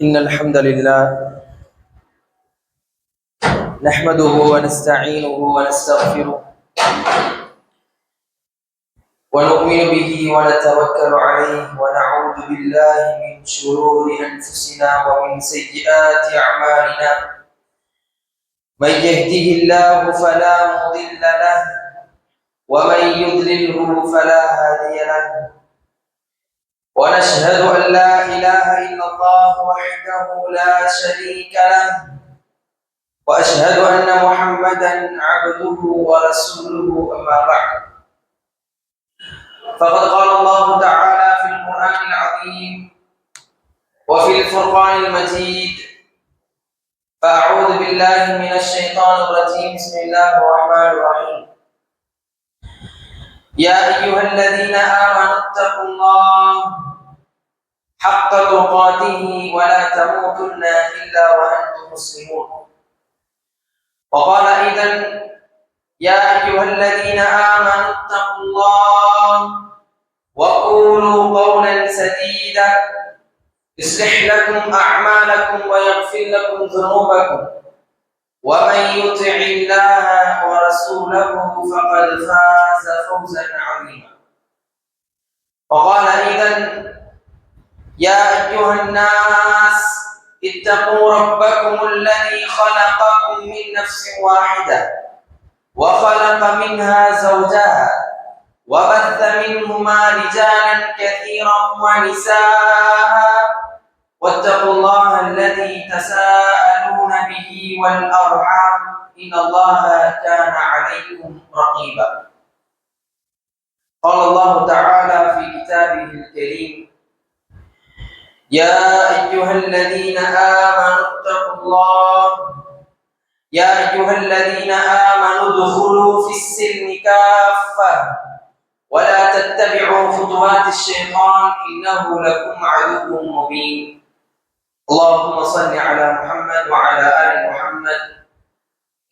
إن الحمد لله نحمده ونستعينه ونستغفره ونؤمن به ونتوكل عليه ونعوذ بالله من شرور أنفسنا ومن سيئات أعمالنا. من يهده الله فلا مضل له ومن يضلله فلا هادي له. ونشهد أن لا إله إلا الله وحده لا شريك له وأشهد أن محمدا عبده ورسوله. أما بعد، فقد قال الله تعالى في القرآن العظيم وفي الفرقان المجيد: فأعوذ بالله من الشيطان الرجيم. بسم الله الرحمن الرحيم. يا أيها الذين آمنوا اتقوا الله حق تقاته ولا تموتن إلا وأنتم مسلمون. وقال أيضا: يا أيها الذين آمنوا اتقوا الله وقولوا قولا سديدا يصلح لكم أعمالكم ويغفر لكم ذنوبكم ومن يطع الله ورسوله فقد فاز فوزا عظيما. وقال أيضا: يا أيها الناس اتقوا ربكم الذي خلقكم من نفس واحدة وخلق منها زوجها وبث منهما رجالا كثيرا ونساء واتقوا الله الذي تساءلون به والأرحام إن الله كان عليكم رقيبا. قال الله تعالى في كتابه الكريم: يا أيها الذين آمنوا اتقوا الله يا أيها الذين آمنوا ادخلوا في السلم كافة ولا تتبعوا خطوات الشيطان إنه لكم عدو مبين. اللهم صل على محمد وعلى آل محمد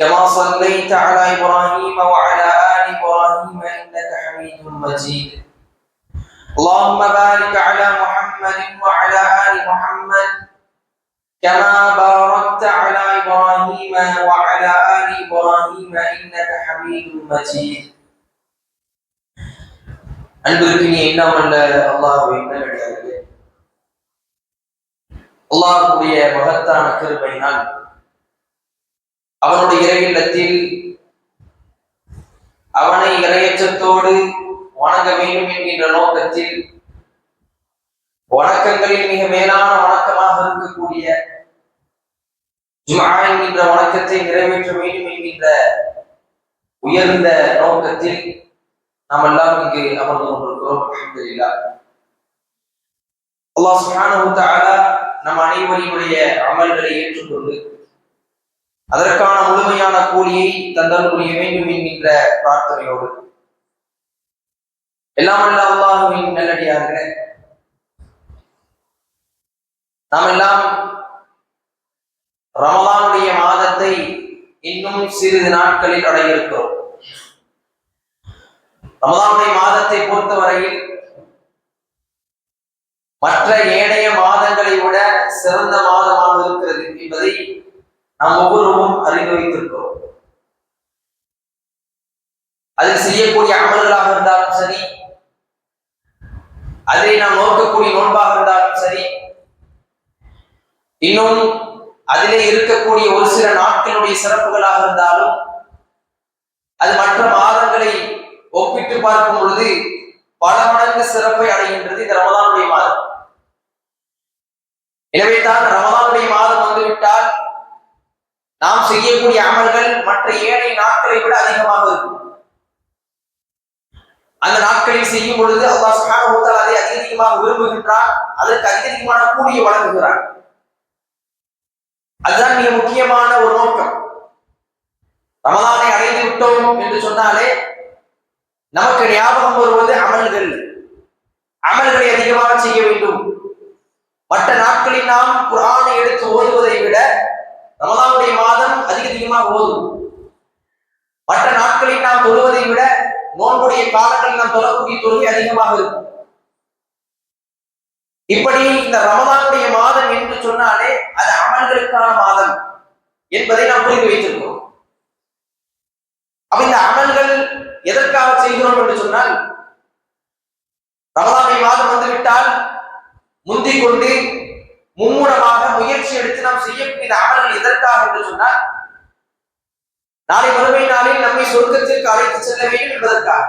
كما صليت على إبراهيم وعلى آل إبراهيم إنك حميد مجيد. اللهم بارك على محمد وعلى آل محمد كما باركت على إبراهيم وعلى آل إبراهيم إنك حميد مجيد. அன்பிற்கினிய இன்னமல்ல அல்லாஹ்வின் நல்லடியார்களே, அல்லாஹ்வுடைய மகத்தான கிருபையினால் அவனுடைய இறையில்லத்தில் அவனை இறையச்சத்தோடு வணங்க வேண்டும் என்கின்ற நோக்கத்தில் வணக்கங்களில் மிக மேலான வணக்கமாக இருக்கக்கூடிய ஜும்ஆ என்கின்ற வணக்கத்தை நிறைவேற்ற வேண்டும் என்கின்ற உயர்ந்த நோக்கத்தில் நாம் எல்லாம் இங்கு அமர்ந்து கொண்டிருக்கிறோம். அல்ஹம்துலில்லாஹ். அல்லாஹ் சுப்ஹானஹு வ தஆலா நம் அனைவருடைய அமல்களை ஏற்றுக்கொண்டு அதற்கான முழுமையான கூலியை தந்தல் புரிய வேண்டும் என்கின்ற பிரார்த்தனையோடு எல்லாம் வல்ல அல்லாஹ்வின் நல்லடியார்களே, நாம் எல்லாம் ரமலானுடைய மாதத்தை இன்னும் சிறிது நாட்களில் அடைய இருக்கிறோம். ரமலானுடைய மாதத்தை பொறுத்தவரையில் மற்ற ஏனைய மாதங்களை விட சிறந்த மாதமாக இருக்கிறது என்பதை நாம் ஒவ்வொருவரும் அறிந்து வைத்திருக்கிறோம். அதில் செய்யக்கூடிய அமல்களாக இருந்தாலும் சரி, அதை நாம் நோக்கக்கூடிய நோன்பாக இருந்தாலும் சரி, இன்னும் அதிலே இருக்கக்கூடிய ஒரு சில நாட்களுடைய சிறப்புகளாக இருந்தாலும் அது மற்ற மாதங்களை ஒப்பிட்டு பார்க்கும் பொழுது பல மடங்கு சிறப்பை அடைகின்றது இந்த ரமலானுடைய மாதம். எனவே தான் ரமலானுடைய மாதம் வந்துவிட்டால் நாம் செய்யக்கூடிய அமல்கள் மற்ற ஏனைய நாட்களை விட அதிகமாக இருக்கும். அந்த நாட்களில் செய்யும் பொழுது அல்லாஹ் சுப்ஹானஹு வ தஆலா அதை அதிகமாக விரும்புகின்றான், அதற்கு அதிகமான கூலியை வழங்குகிறான். அதுதான் மிக முக்கியமான ஒரு நோக்கம். ரமலானை அடைந்து விட்டோம் என்று சொன்னாலே நமக்கு ஞாபகம் வருவது அமல்களை அதிகமாக செய்ய வேண்டும். மற்ற நாட்களில் நாம் குர்ஆனை எடுத்து ஓதுவதை விட ரமலானுடைய மாதம் அதிகமாக ஓதும். மற்ற நாட்களில் நாம் தொழுவதை விட நோன்புடைய காலங்களில் நாம் தொழக்கூடிய தொழுகை அதிகமாக இருக்கும். இப்படி இந்த ரமலானுடைய மாதம் மாதம் என்று சொன்னாலே அது அமல்களுக்கான மாதம் என்பதை நாம் புரிந்து வைத்திருக்கிறோம். அப்ப இந்த அமல்கள் எதற்காக செய்கிறோம் என்று சொன்னால், ரமலானை மாதம் வந்துவிட்டால் முந்திக் கொண்டு மும்முரமாக முயற்சி எடுத்து நாம் செய்யக்கூடிய அமல்கள் எதற்காக என்று சொன்னால், நாளை மறுமை நாளில் நம்மை சொர்க்கத்திற்கு அழைத்து செல்ல வேண்டும் என்பதற்காக,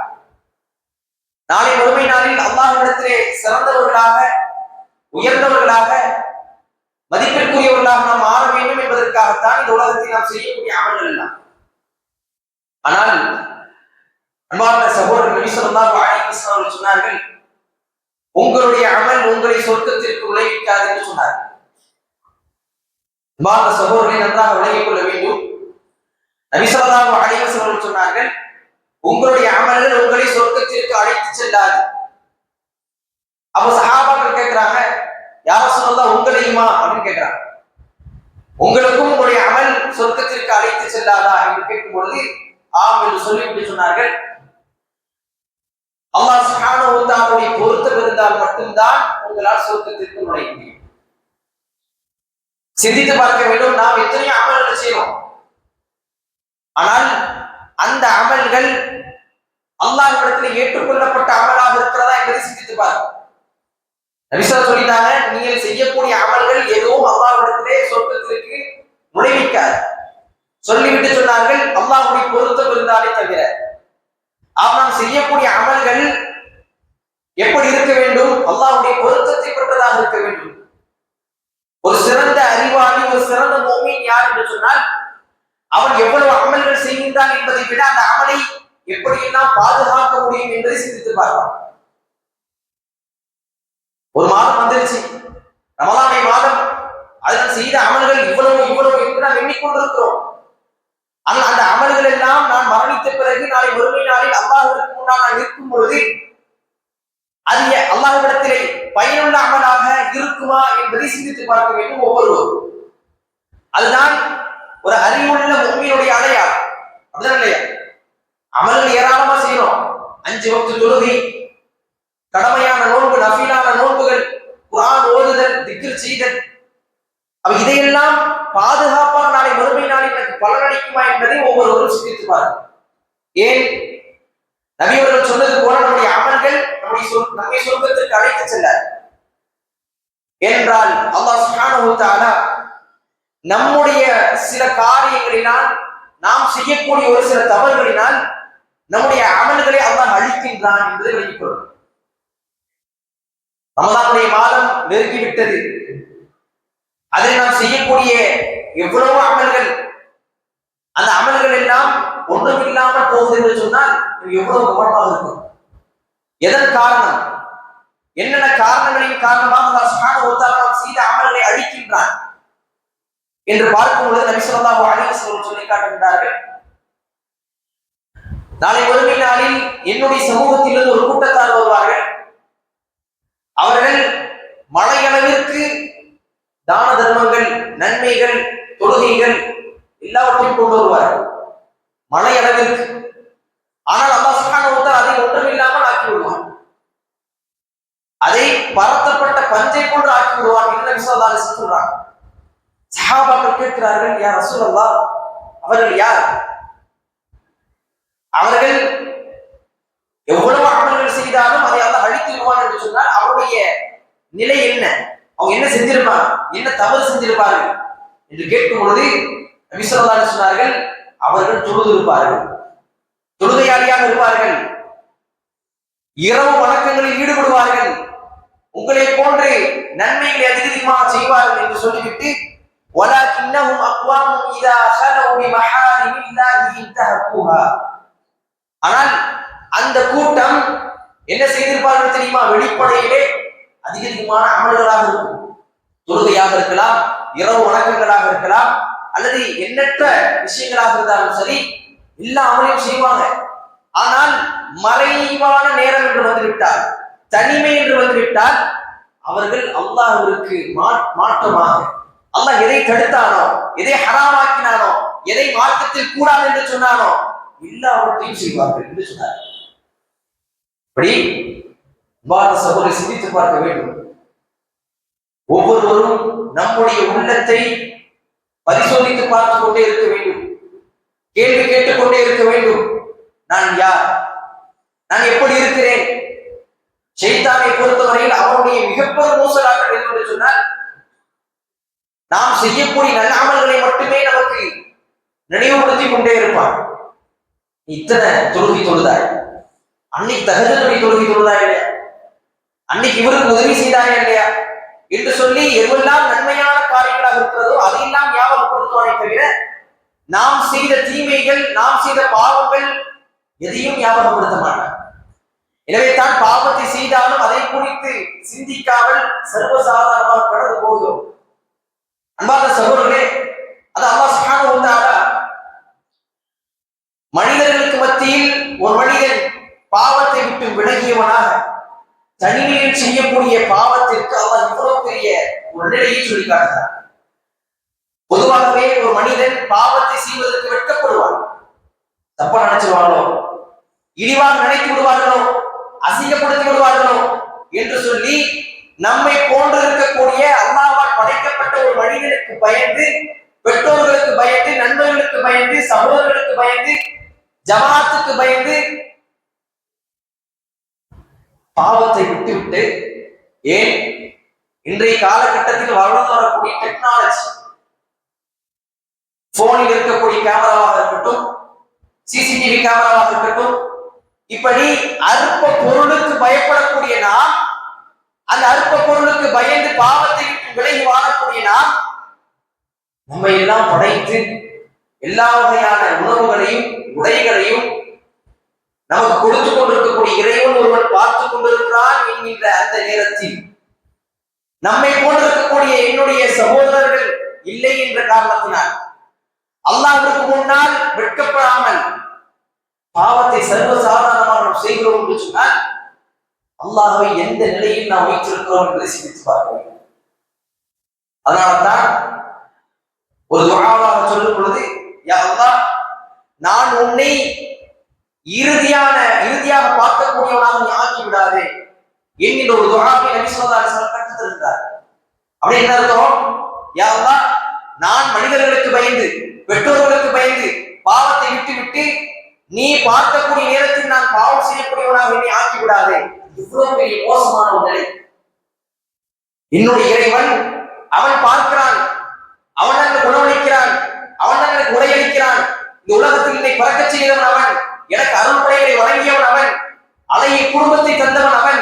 நாளை மறுமை நாளில் அல்லாஹ்விடத்திலே சிறந்தவர்களாக, உயர்ந்தவர்களாக, மதிப்பிற்குரியவர்களாக நாம் மாற வேண்டும் என்பதற்காகத்தான் இந்த உலகத்தில் நாம் செய்யக்கூடிய அமல்கள் எல்லாம். ஆனால் அன்பார்ந்த சகோதரர் நபி ஸல்லல்லாஹு அலைஹி வஸல்லம் அவர்கள் சொன்னார்கள், உங்களுடைய அமல் உங்களை சொர்க்கத்திற்கு விளைவிக்காது என்று சொன்னார்கள். அன்பார்ந்த சகோதரரை நன்றாக விளங்கிக் கொள்ள வேண்டும். நபி ஸல்லல்லாஹு அலைஹி வஸல்லம் அவர்கள் சொன்னார்கள், உங்களுடைய அமல்கள் உங்களை சொர்க்கத்திற்கு அழைத்து செல்லாது. அப்ப சஹாபாக்கள் கேட்கிறாங்க, யா ரசூலல்லாஹ் உங்களையுமா அப்படின்னு கேட்கிறாங்க. உங்களுக்கும் உங்களுடைய அமல் சொர்க்கத்திற்கு அழைத்து செல்லாதா என்று கேட்கும் பொழுது ஆம் என்று சொல்லிவிட்டு சொன்னார்கள், அல்லாஹ் சுப்ஹானஹு வ தஆலாவுடைய பொருத்தம் இருந்தால் மட்டும்தான் உங்களால் சொர்க்கத்திற்கு நுழைய முடியும். சிந்தித்து பார்க்க வேண்டும். நாம் எத்தனையோ அமல்கள் செய்யறோம், ஆனால் அந்த அமல்கள் அல்லாஹ்விடத்தில் ஏற்றுக்கொள்ளப்பட்ட அமலாக இருக்கிறதா என்பதை சிந்தித்து பாருங்க. நபி ஸல்லல்லாஹு அலைஹி வஸல்லம் சொல்லிட்டாங்க, நீங்கள் செய்யக்கூடிய அமல்கள் எதுவும் அல்லாஹ்விடத்திலே சொர்க்கத்திற்கு நுழைவிக்காது. சொல்லிவிட்டு சொன்னார்கள், அல்லாஹ்வுடைய பொருத்தம் இருந்தாலே தவிர. நாம் செய்யக்கூடிய அமல்கள் எப்படி இருக்க வேண்டும்? அல்லாஹ்வுடைய பொருத்தத்தை பெற்றதாக இருக்க வேண்டும். ஒரு சிறந்த அறிவாளி, ஒரு சிறந்த முஃமின் யார் என்று சொன்னால், அவன் எவ்வளவு அமல்கள் செய்கின்றான் என்பதை விட அந்த அமலை எப்படியெல்லாம் பாதுகாக்க முடியும் என்பதை சிந்தித்து பார்க்கலாம். ஒரு மாதம் வந்துருச்சு, ரமலானை மாதம், அதில் செய்த அமல்கள் இவ்வளவு இவ்வளவு என்று நாம் எண்ணிக்கொண்டிருக்கிறோம். ஆனால் அந்த அமல்கள் எல்லாம் நான் மரணித்த பிறகு நாளை மறுமை நாளில் அல்லாஹ்விற்கு முன்னால் நான் இருக்கும் பொழுது அது அல்லாஹ்விடத்திலே பயனுள்ள அமலாக இருக்குமா என்பதை சிந்தித்து பார்க்க வேண்டும் ஒவ்வொருவரும். அதுதான் ஒரு அறிவுள்ள முஃமினுடைய அடையாளம். அப்படிதான் இல்லையா? அமல்கள் ஏராளமா செய்யறோம். 5 வக்து தொழுகை, கடமையான நோன்பு, நஃபிலான நோன்புகள், குர்ஆன் ஓதுதல், திக்ர் செய்தல், இதையெல்லாம் பாதுகாப்பாக நாளை மறுமை நாளில் எனக்கு பலனளிக்குமா என்பதை ஒவ்வொருவரும் சிந்தித்து பாருங்கள். ஏன்? நபி அவர்கள் சொன்னது போல நம்முடைய அமல்கள் நம்மை சொர்க்கத்திற்கு அழைத்து செல்ல என்றால், அல்லாஹ் சுப்ஹானஹு வ தஆலா நம்முடைய சில காரியங்களினால், நாம் செய்யக்கூடிய ஒரு சில தவறுகளினால் நம்முடைய அமல்களை அல்லாஹ் அழிக்கின்றான் என்பதை விளங்கிக் கொள்ளும். ரமலானுடைய மாதம் நெருங்கிவிட்டது. அதில் நாம் செய்யக்கூடிய எவ்வளவு அமல்கள், அந்த அமல்கள் எல்லாம் ஒன்றுமில்லாமல் போகுது என்று சொன்னால் எவ்வளவு கவனமாக இருக்கும். எதன் காரணம்? என்னென்ன காரணங்களின் காரணமாக அல்லாஹ் சுப்ஹானஹு வ தஆலா நாம் செய்த அமல்களை அழிக்கின்றான் என்று பார்க்கும் பொழுது நபி ஸல்லல்லாஹு அலைஹி வஸல்லம் சொல்லி காட்டுகின்றார்கள், நாளை மறுமை நாளில் என்னுடைய சமூகத்திலிருந்து ஒரு கூட்டத்தார் வருவார்கள். அவர்கள் மழையளவிற்கு தான தர்மங்கள், நன்மைகள், தொழுகைகள் எல்லாவற்றையும் கொண்டு வருவார்கள், மழை அளவிற்கு. ஆனால் அல்லாஹ் சுப்ஹானஹு வ தஆலா அதை ஒன்றுமில்லாமல் ஆக்கி விடுவான். அதை பரத்தப்பட்ட பஞ்சை கொண்டு ஆக்கி விடுவான் என்று நபி ஸல்லல்லாஹு அலைஹி வஸல்லம் சொல்றாங்க. சஹாபாக்கள் கேட்கிறார்கள், யா ரசூலல்லாஹ், அவர்கள் யார்? அவர்கள் எவ்வளவு அமல்கள் செய்தாலும் அதை அல்லாஹ் அழித்து விடுவான் என்று சொன்னால் அவருடைய நிலை என்ன? அவங்க என்ன செஞ்சிருப்பாங்க, என்ன தவறு செஞ்சிருப்பார்கள் என்று கேட்கும் பொழுது நபி ஸல்லல்லாஹு அலைஹி வஸல்லம் சொன்னார்கள், அவர்கள் தொழுதிருப்பார்கள், தொழுகையாளியாக இருப்பார்கள், இரவு வணக்கங்களில் ஈடுபடுவார்கள், உங்களை போன்று நன்மைகளை அதிகமாக செய்வார்கள் என்று சொல்லிவிட்டு, வலாகின்னஹும் அக்வாமும் இதா ஸலவு பிமஹாரிமில்லாஹி இன்தஹகுஹா, ஆனால் அந்த கூட்டம் என்ன செய்திருப்பார்கள் தெரியுமா? வெளிப்படையிலே அதிகமான அமல்களாக இருக்கும், தொழுகையாக இருக்கலாம், இரவு வணக்கங்களாக இருக்கலாம், அல்லது எண்ணற்ற விஷயங்களாக இருந்தாலும் சரி, எல்லா அமலையும் செய்வாங்க. ஆனால் மறைவான நேரம் என்று வந்துவிட்டால், தனிமை என்று வந்துவிட்டால், அவர்கள் அல்லாஹ்விற்கு மாற்றமாக, அல்லாஹ் எதை தடுத்தானோ, எதை ஹராமாக்கினானோ, எதை மார்க்கத்தில் கூடாது என்று சொன்னானோ எல்லாவற்றையும் செய்வார்கள் என்று சொன்னார். இப்படி சகோதரி சிந்தித்து பார்க்க வேண்டும். ஒவ்வொருவரும் நம்முடைய உள்ளத்தை பரிசோதித்து பார்த்து கொண்டே இருக்க வேண்டும். கேள்வி கேட்டுக்கொண்டே இருக்க வேண்டும். நான் யார்? நான் எப்படி இருக்கிறேன்? ஷைத்தானை பொறுத்தவரையில் அவனுடைய மிகப்பெரிய மோசலாக என்று சொன்னால், நாம் செய்யக்கூடிய நல்ல அமல்களை மட்டுமே நமக்கு நினைவுபடுத்தி கொண்டே இருப்பான். இத்தனை தொழுகை தொழுதாய், அன்னைக்கு தகஜத்துடைய தொழுகை தொழுதாய் இல்லையா, அன்னைக்கு இவருக்கு உதவி செய்தாயா இல்லையா என்று சொல்லி எவ்வளவு நன்மையான காரியங்களாக இருக்கிறதோ அதையெல்லாம் ஞாபகப்படுத்துவானே தவிர நாம் செய்த தீமைகள், நாம் செய்த பாவங்கள் எதையும் ஞாபகப்படுத்த மாட்டார். எனவே தான் பாவத்தை செய்தாலும் அதை குறித்து சிந்திக்காமல் சர்வசாதாரணமாக கடந்து போகிறோம். அன்பார்ந்த சகோதரர்களே, அது அல்லாஹ் சுப்ஹானஹு வ தஆலா மனிதர்களுக்கு மத்தியில் ஒரு மனிதன் பாவத்தை விட்டு விலகியவனாக தனிமையில் செய்யக்கூடிய பாவத்திற்கு அல்லாஹ் இவ்வளவு பெரிய ஒரு நிலையை சொல்லி காட்டுகிறார். பொதுவாகவே ஒரு மனிதன் பாவத்தை செய்வதற்கு வெட்கப்படுவான். தப்பா நினைச்சிருவாங்களோ, இழிவாக நினைத்து விடுவார்களோ, அசிங்கப்படுத்தி விடுவார்களோ என்று சொல்லி நம்மை போன்று இருக்கக்கூடிய அல்லாஹ்வால் படைக்கப்பட்ட ஒரு மனிதனுக்கு பயந்து, பெற்றோர்களுக்கு பயந்து, நண்பர்களுக்கு பயந்து, சகோதரர்களுக்கு பயந்து, ஜமாத்துக்கு பயந்து பாவத்தை விட்டுவிட்டு, ஏன் இன்றைய காலகட்டத்தில் வளர்ந்து வரக்கூடிய டெக்னாலஜி, போனில் இருக்கக்கூடிய கேமராவாக இருக்கட்டும், சிசிடிவி கேமராவாக இருக்கட்டும், இப்படி அற்ப பொருளுக்கு பயப்படக்கூடிய நாம், அந்த அற்ப பொருளுக்கு பயந்து பாவத்தை விட்டு விலகி வாழக்கூடிய நாம், நம்மை எல்லாம் படைத்து எல்லா வகையான உணவுகளையும் உடைகளையும் நமக்கு கொடுத்து கொண்டிருக்கக்கூடிய இறைவன் ஒருவன் பார்த்து கொண்டிருக்கிறான் என்கின்ற அந்த நேரத்தில் நம்மை போன்றிருக்கக்கூடிய என்னுடைய சகோதரர்கள் இல்லை என்ற காரணத்தினால் அல்லாஹ்விற்கு முன்னால் வெட்கப்படாமல் பாவத்தை சர்வசாதாரணமாக நாம் செய்கிறோம் என்று சொன்னால் அல்லாஹ்வை எந்த நிலையில் நாம் வைத்திருக்கிறோம் என்று சிந்தித்து பார்க்க வேண்டும். அதனால்தான் ஒரு துஆவாக சொல்லும் பொழுது, யா அல்லாஹ், நான் உன்னை இறுதியாக பார்க்கக்கூடியவனாக நீ ஆக்கி விடாதே என்கின்ற ஒரு துஆவை நபி ஸல்லல்லாஹு அலைஹி வஸல்லம் கற்றுத் தருகிறார். அப்படி என்ன அர்த்தம்? யா அல்லாஹ், நான் மனிதர்களுக்கு பயந்து, பெற்றோர்களுக்கு பயந்து பாவத்தை விட்டு நீ பார்க்கக்கூடிய நேரத்தில் நான் பாவம் செய்யக்கூடியவனாக என்னை ஆக்கி விடாதே. இவ்வளவு பெரிய மோசமான ஒரு நிலை. என்னுடைய இறைவன் அவன் பார்க்கிறான், அவன் எனக்கு உணவளிக்கிறான், அவன் எனக்கு உடையளிக்கிறான், இந்த உலகத்தில் என்னை பறக்க செய்தவன் அவன், எனக்கு அருள்முறைகளை வழங்கியவன் அவன், அழகிய குடும்பத்தை தந்தவன் அவன்.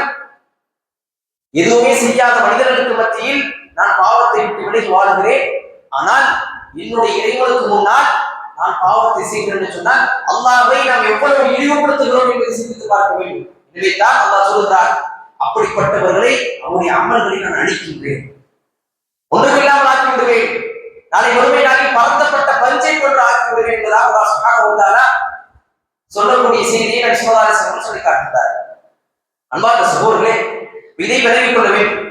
எதுவுமே செய்யாத மனிதர்களுக்கு மத்தியில் நான் பாவத்தை விட்டு விலகி வாழுகிறேன். ஆனால் என்னுடைய இறைவனுக்கு முன்னால் நான் பாவத்தை செய்கிறேன் என்று சொன்னால் அல்லாஹ்வை நாம் எவ்வளவு இழிவுபடுத்துகிறோம் என்பதை சிந்தித்து பார்க்க வேண்டும். இதைத்தான் அல்லாஹ் சொல்கிறார், அப்படிப்பட்டவர்களை அவருடைய அமல்களை நான் அழிக்கின்றேன், ஒன்றுமில்லாமல் ஆக்கி விடுவேன், நாளை மறுமை நாளில் பரந்தப்பட்ட பஞ்சை கொண்டு ஆக்கி விடுவேன் என்பதாக அல்லாஹ் சுப்ஹானஹு வ தஆலா சொல்லக்கூடிய செய்தியை நபி ஸல்லல்லாஹு அலைஹி வஸல்லம் சொல்லி காட்டுகிறார். அன்பார்ந்த சகோதரர்களே, இதை விளங்கிக் கொள்ள வேண்டும்.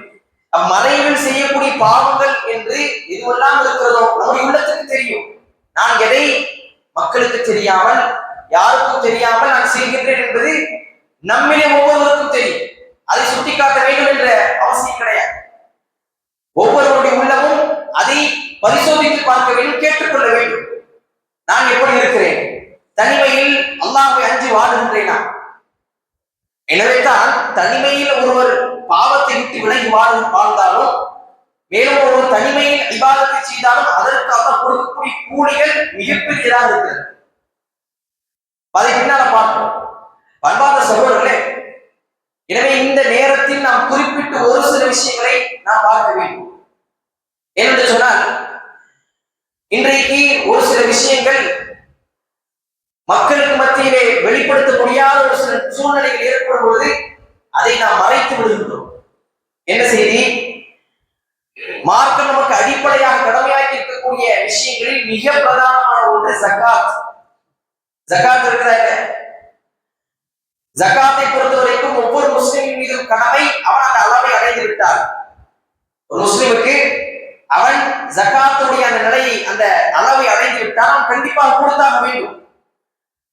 மறைவில் செய்யக்கூடிய பாவங்கள் என்று எதுவெல்லாம் இருக்கிறதோ நம்முடைய உள்ளத்துக்கு தெரியும். நான் எதை மக்களுக்கு தெரியாமல், யாருக்கும் தெரியாமல் நான் செய்கின்றேன் என்பது நம்மிலே ஒவ்வொருவருக்கும் தெரியும். அதை சுட்டிக்காட்ட வேண்டும் என்ற அவசியம் கிடையாது. ஒவ்வொருவருடைய உள்ளமும் அதை பரிசோதித்து பார்க்க வேண்டும், கேட்டுக்கொள்ள வேண்டும். நான் எப்படி இருக்கிறேன்? தனிமையில் அல்லாஹ்வை அஞ்சி வாழுகின்றேனா? எனவே தான் தனிமையில் ஒருவர் பாவத்தை விட்டு விலகி வாழ்ந்தாலும், மேலும் ஒருவர் தனிமையில் இபாதத்தை செய்தாலும் அதற்கு அல்லாஹ் கொடுக்கக்கூடிய கூலிகள் மிகப்பெரியதாக இருக்கிறது. அதை பின்னால பார்ப்போம். அன்பார்ந்த சகோதரர்களே, எனவே இந்த நேரத்தில் நாம் குறிப்பிட்டு ஒரு சில விஷயங்களை நாம் பார்க்க வேண்டும். ஏனென்று சொன்னால், இன்றைக்கு ஒரு சில விஷயங்கள் மக்களுக்கு மத்தியிலே வெளிப்படுத்த முடியாத ஒரு சில சூழ்நிலைகள் ஏற்படும் பொழுது அதை நாம் மறைத்து விடுகின்றோம். என்ன செய்தி? மார்க்கம் நமக்கு அடிப்படையாக கடமையாக்கி இருக்கக்கூடிய விஷயங்களில் மிக பிரதானமான ஒன்று ஜகாத். ஜகாத் இருக்கிறாங்க. ஜகாத்தை பொறுத்த வரைக்கும் ஒவ்வொரு முஸ்லிமின் மீதும் கடமை. அவன் அந்த அளவை அடைந்து விட்டார். ஒரு முஸ்லிமுக்கு அவன் ஜகாத்துடைய அந்த நிலையை, அந்த அளவை அடைந்து விட்டால் அவன் கண்டிப்பாக கொடுத்தாக வேண்டும்.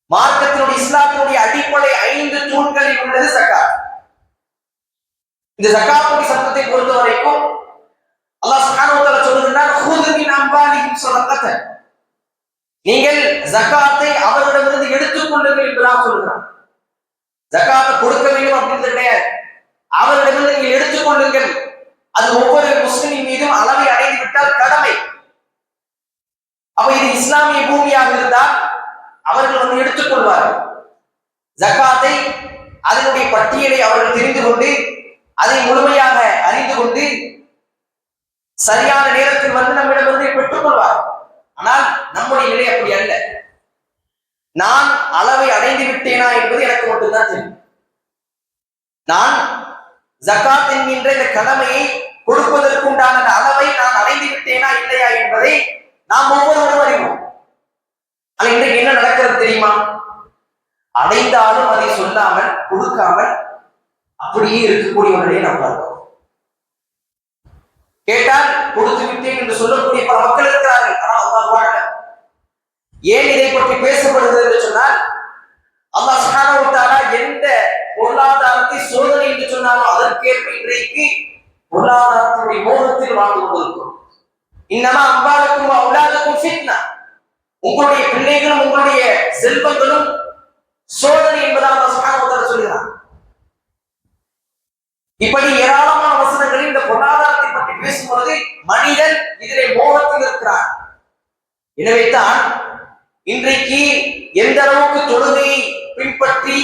மார்க்கத்தினுடைய, இஸ்லாத்தினுடைய அடிப்படை 5 தூண்களில் உள்ளது ஜகாத். இந்த ஜகாத்துடைய சட்டத்தை பொறுத்த வரைக்கும் அல்லாஹ் சுப்ஹானஹு வ தஆலா சொல்கிறார், "ஹுது மின் அம்வாலிஹிம் ஸதகத்தன்." நீங்கள் ஜகாத்தை அவர்களிடமிருந்து எடுத்துக் கொள்ளுங்கள் என்று அல்லாஹ் சொல்கிறார். ஜகாத்தை கொடுக்க வேண்டும் அப்படின்றது கிடையாது. அவர்களிடமிருந்து நீங்கள் எடுத்துக் கொள்ளுங்கள். அது ஒவ்வொரு முஸ்லிமின் மீதும் அளவை அடைந்து விட்டால் கடமை. அப்ப இது இஸ்லாமிய பூமியாக இருந்தால் அவர்கள் வந்து எடுத்துக் கொள்வார்கள். ஜகாத்தை அதனுடைய பட்டியலை அவர்கள் தெரிந்து கொண்டு அதை முழுமையாக அறிந்து கொண்டு சரியான நேரத்தில் வந்து நம்மிடம் வந்து பெற்றுக் கொள்வார். ஆனால் நம்முடைய நிலை அப்படி அல்ல. நான் அளவை அடைந்து விட்டேனா என்பது எனக்கு மட்டும்தான் தெரியும். நான் ஜகாத் என்கின்ற இந்த கடமையை கொடுப்பதற்குண்டான அளவை நான் அடைந்து விட்டேனா இல்லையா என்பதை நாம் ஒவ்வொருவரும் அறிவோம். ஆனால் இன்றைக்கு என்ன நடக்கிறது தெரியுமா? அடைந்தாலும் அதை சொல்லாமல் கொடுக்காமல் அப்படியே இருக்கக்கூடியவர்களே நாம் பார்க்கிறோம். கேட்டால் கொடுத்து விட்டேன் என்று சொல்லக்கூடிய பல மக்கள் இருக்கிறார்கள். ஆனால் அல்லாஹ் வாழ ஏன் இதை பற்றி பேசப்படுகிறது என்று சொன்னால், அல்லாஹ் சுப்ஹானஹு வ தஆலா எந்த பொருளாதாரத்தை சோதனை என்று சொன்னாலும் அதற்கேற்ப இன்றைக்கு பொருளாதாரத்தினுடைய மோகத்தில் வாழ்ந்து கொண்டிருக்கிறோம். இன்னமா அம்வாலுக்கும் அவுலாதுக்கும் ஃபித்னா, உங்களுடைய பிள்ளைகளும் உங்களுடைய செல்வங்களும் சோதனை என்பதாக அல்லாஹ் சுப்ஹானஹு வ தஆலா சொல்கிறார். இப்படி ஏராளமான வசனங்களில் இந்த பொருளாதாரத்தை பற்றி பேசும்பொழுது மனிதன் இதிலே மோகத்தில் இருக்கிறான். எனவே தான் இன்றைக்கு எந்த அளவுக்கு தொழுகையை பின்பற்றி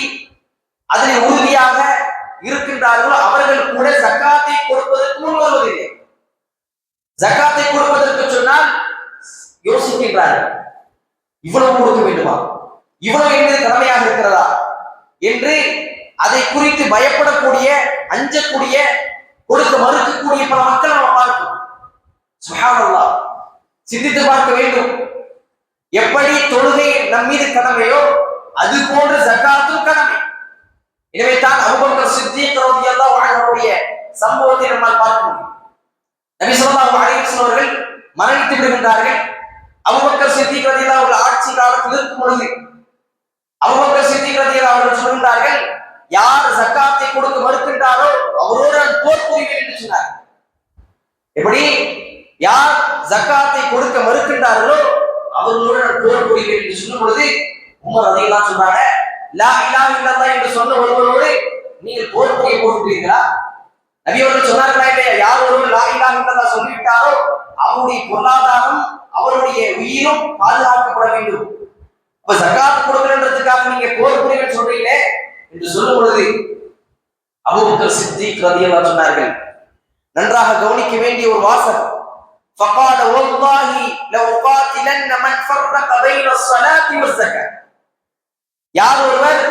அதில் உறுதியாக இருக்கின்றார்களோ அவர்கள் கூட ஜகாத்தை கொடுப்பதற்கு முன் வருவதில்லை. ஜகாத்தை கொடுப்பதற்கு சொன்னால் யோசிக்கின்றார்கள், இவ்வளவு கொடுக்க வேண்டுமா, இவ்வளவு என்பது கடமையாக இருக்கிறதா என்று அதை குறித்து பயப்படக்கூடிய, அஞ்சக்கூடிய, கொடுக்க மறுக்கக்கூடிய பல மக்கள் நம்ம பார்க்கிறோம். சுப்ஹானல்லாஹ், சிந்தித்து பார்க்க வேண்டும். எப்படி தொழுகை நம் மீது கடமையோ அது போன்று ஜகாத்தும் கடமை. எனவே தான் அபூபக்கர் சித்தீக் ரலியல்லாஹு அன்ஹுடைய சம்பவத்தை நம்மால் பார்க்க முடியும். நபி ஸல்லல்லாஹு அலைஹி வஸல்லம் அவர்கள் மரணித்து விடுகின்றார்கள். அபூபக்கர் சித்தீக் ரலியல்லாஹு அவர்கள் ஆட்சி காலத்தில் இருக்கும் பொழுது அபூபக்கர் சித்தீக் ரலியல்லாஹு அவர்கள் சொல்கிறார்கள், யார் ஜகாத்தை கொடுக்க மறுக்கின்றாரோ அவரோடு நான் போர் புரிவேன் என்று சொன்னார். எப்படி? யார் ஜகாத்தை கொடுக்க மறுக்கின்றார்களோ அவர்களோடு நான் போர் புரிவேன் என்று சொல்லும் பொழுது உமர் ரலியல்லாஹு சொல்றாங்க, லா இலாஹ இல்லல்லாஹ் என்று சொன்ன ஒருவரோடு நீங்கள் போர் புரிய போகிறீர்களா? நபி அவர்கள் சொன்னார்களா இல்லையா? யார் ஒருவர் லா இலாஹ இல்லல்லாஹ் சொல்லிவிட்டாரோ அவருடைய பொருளாதாரம், அவருடைய உயிரும் பாதுகாக்கப்பட வேண்டும். அப்ப ஜகாத் கொடுக்கிறதுக்காக நீங்க போர் புரிவேன் சொல்றீங்களே என்று சொல்லும் பொழுது அபூபக்கர் சித்தீக் ரலியல்லாஹு சொன்னார்கள், நன்றாக கவனிக்க வேண்டிய ஒரு வாசகம். فقال والله لأقاتلن من فرق بين الصلاة والزكاة. யார் ஒருவர்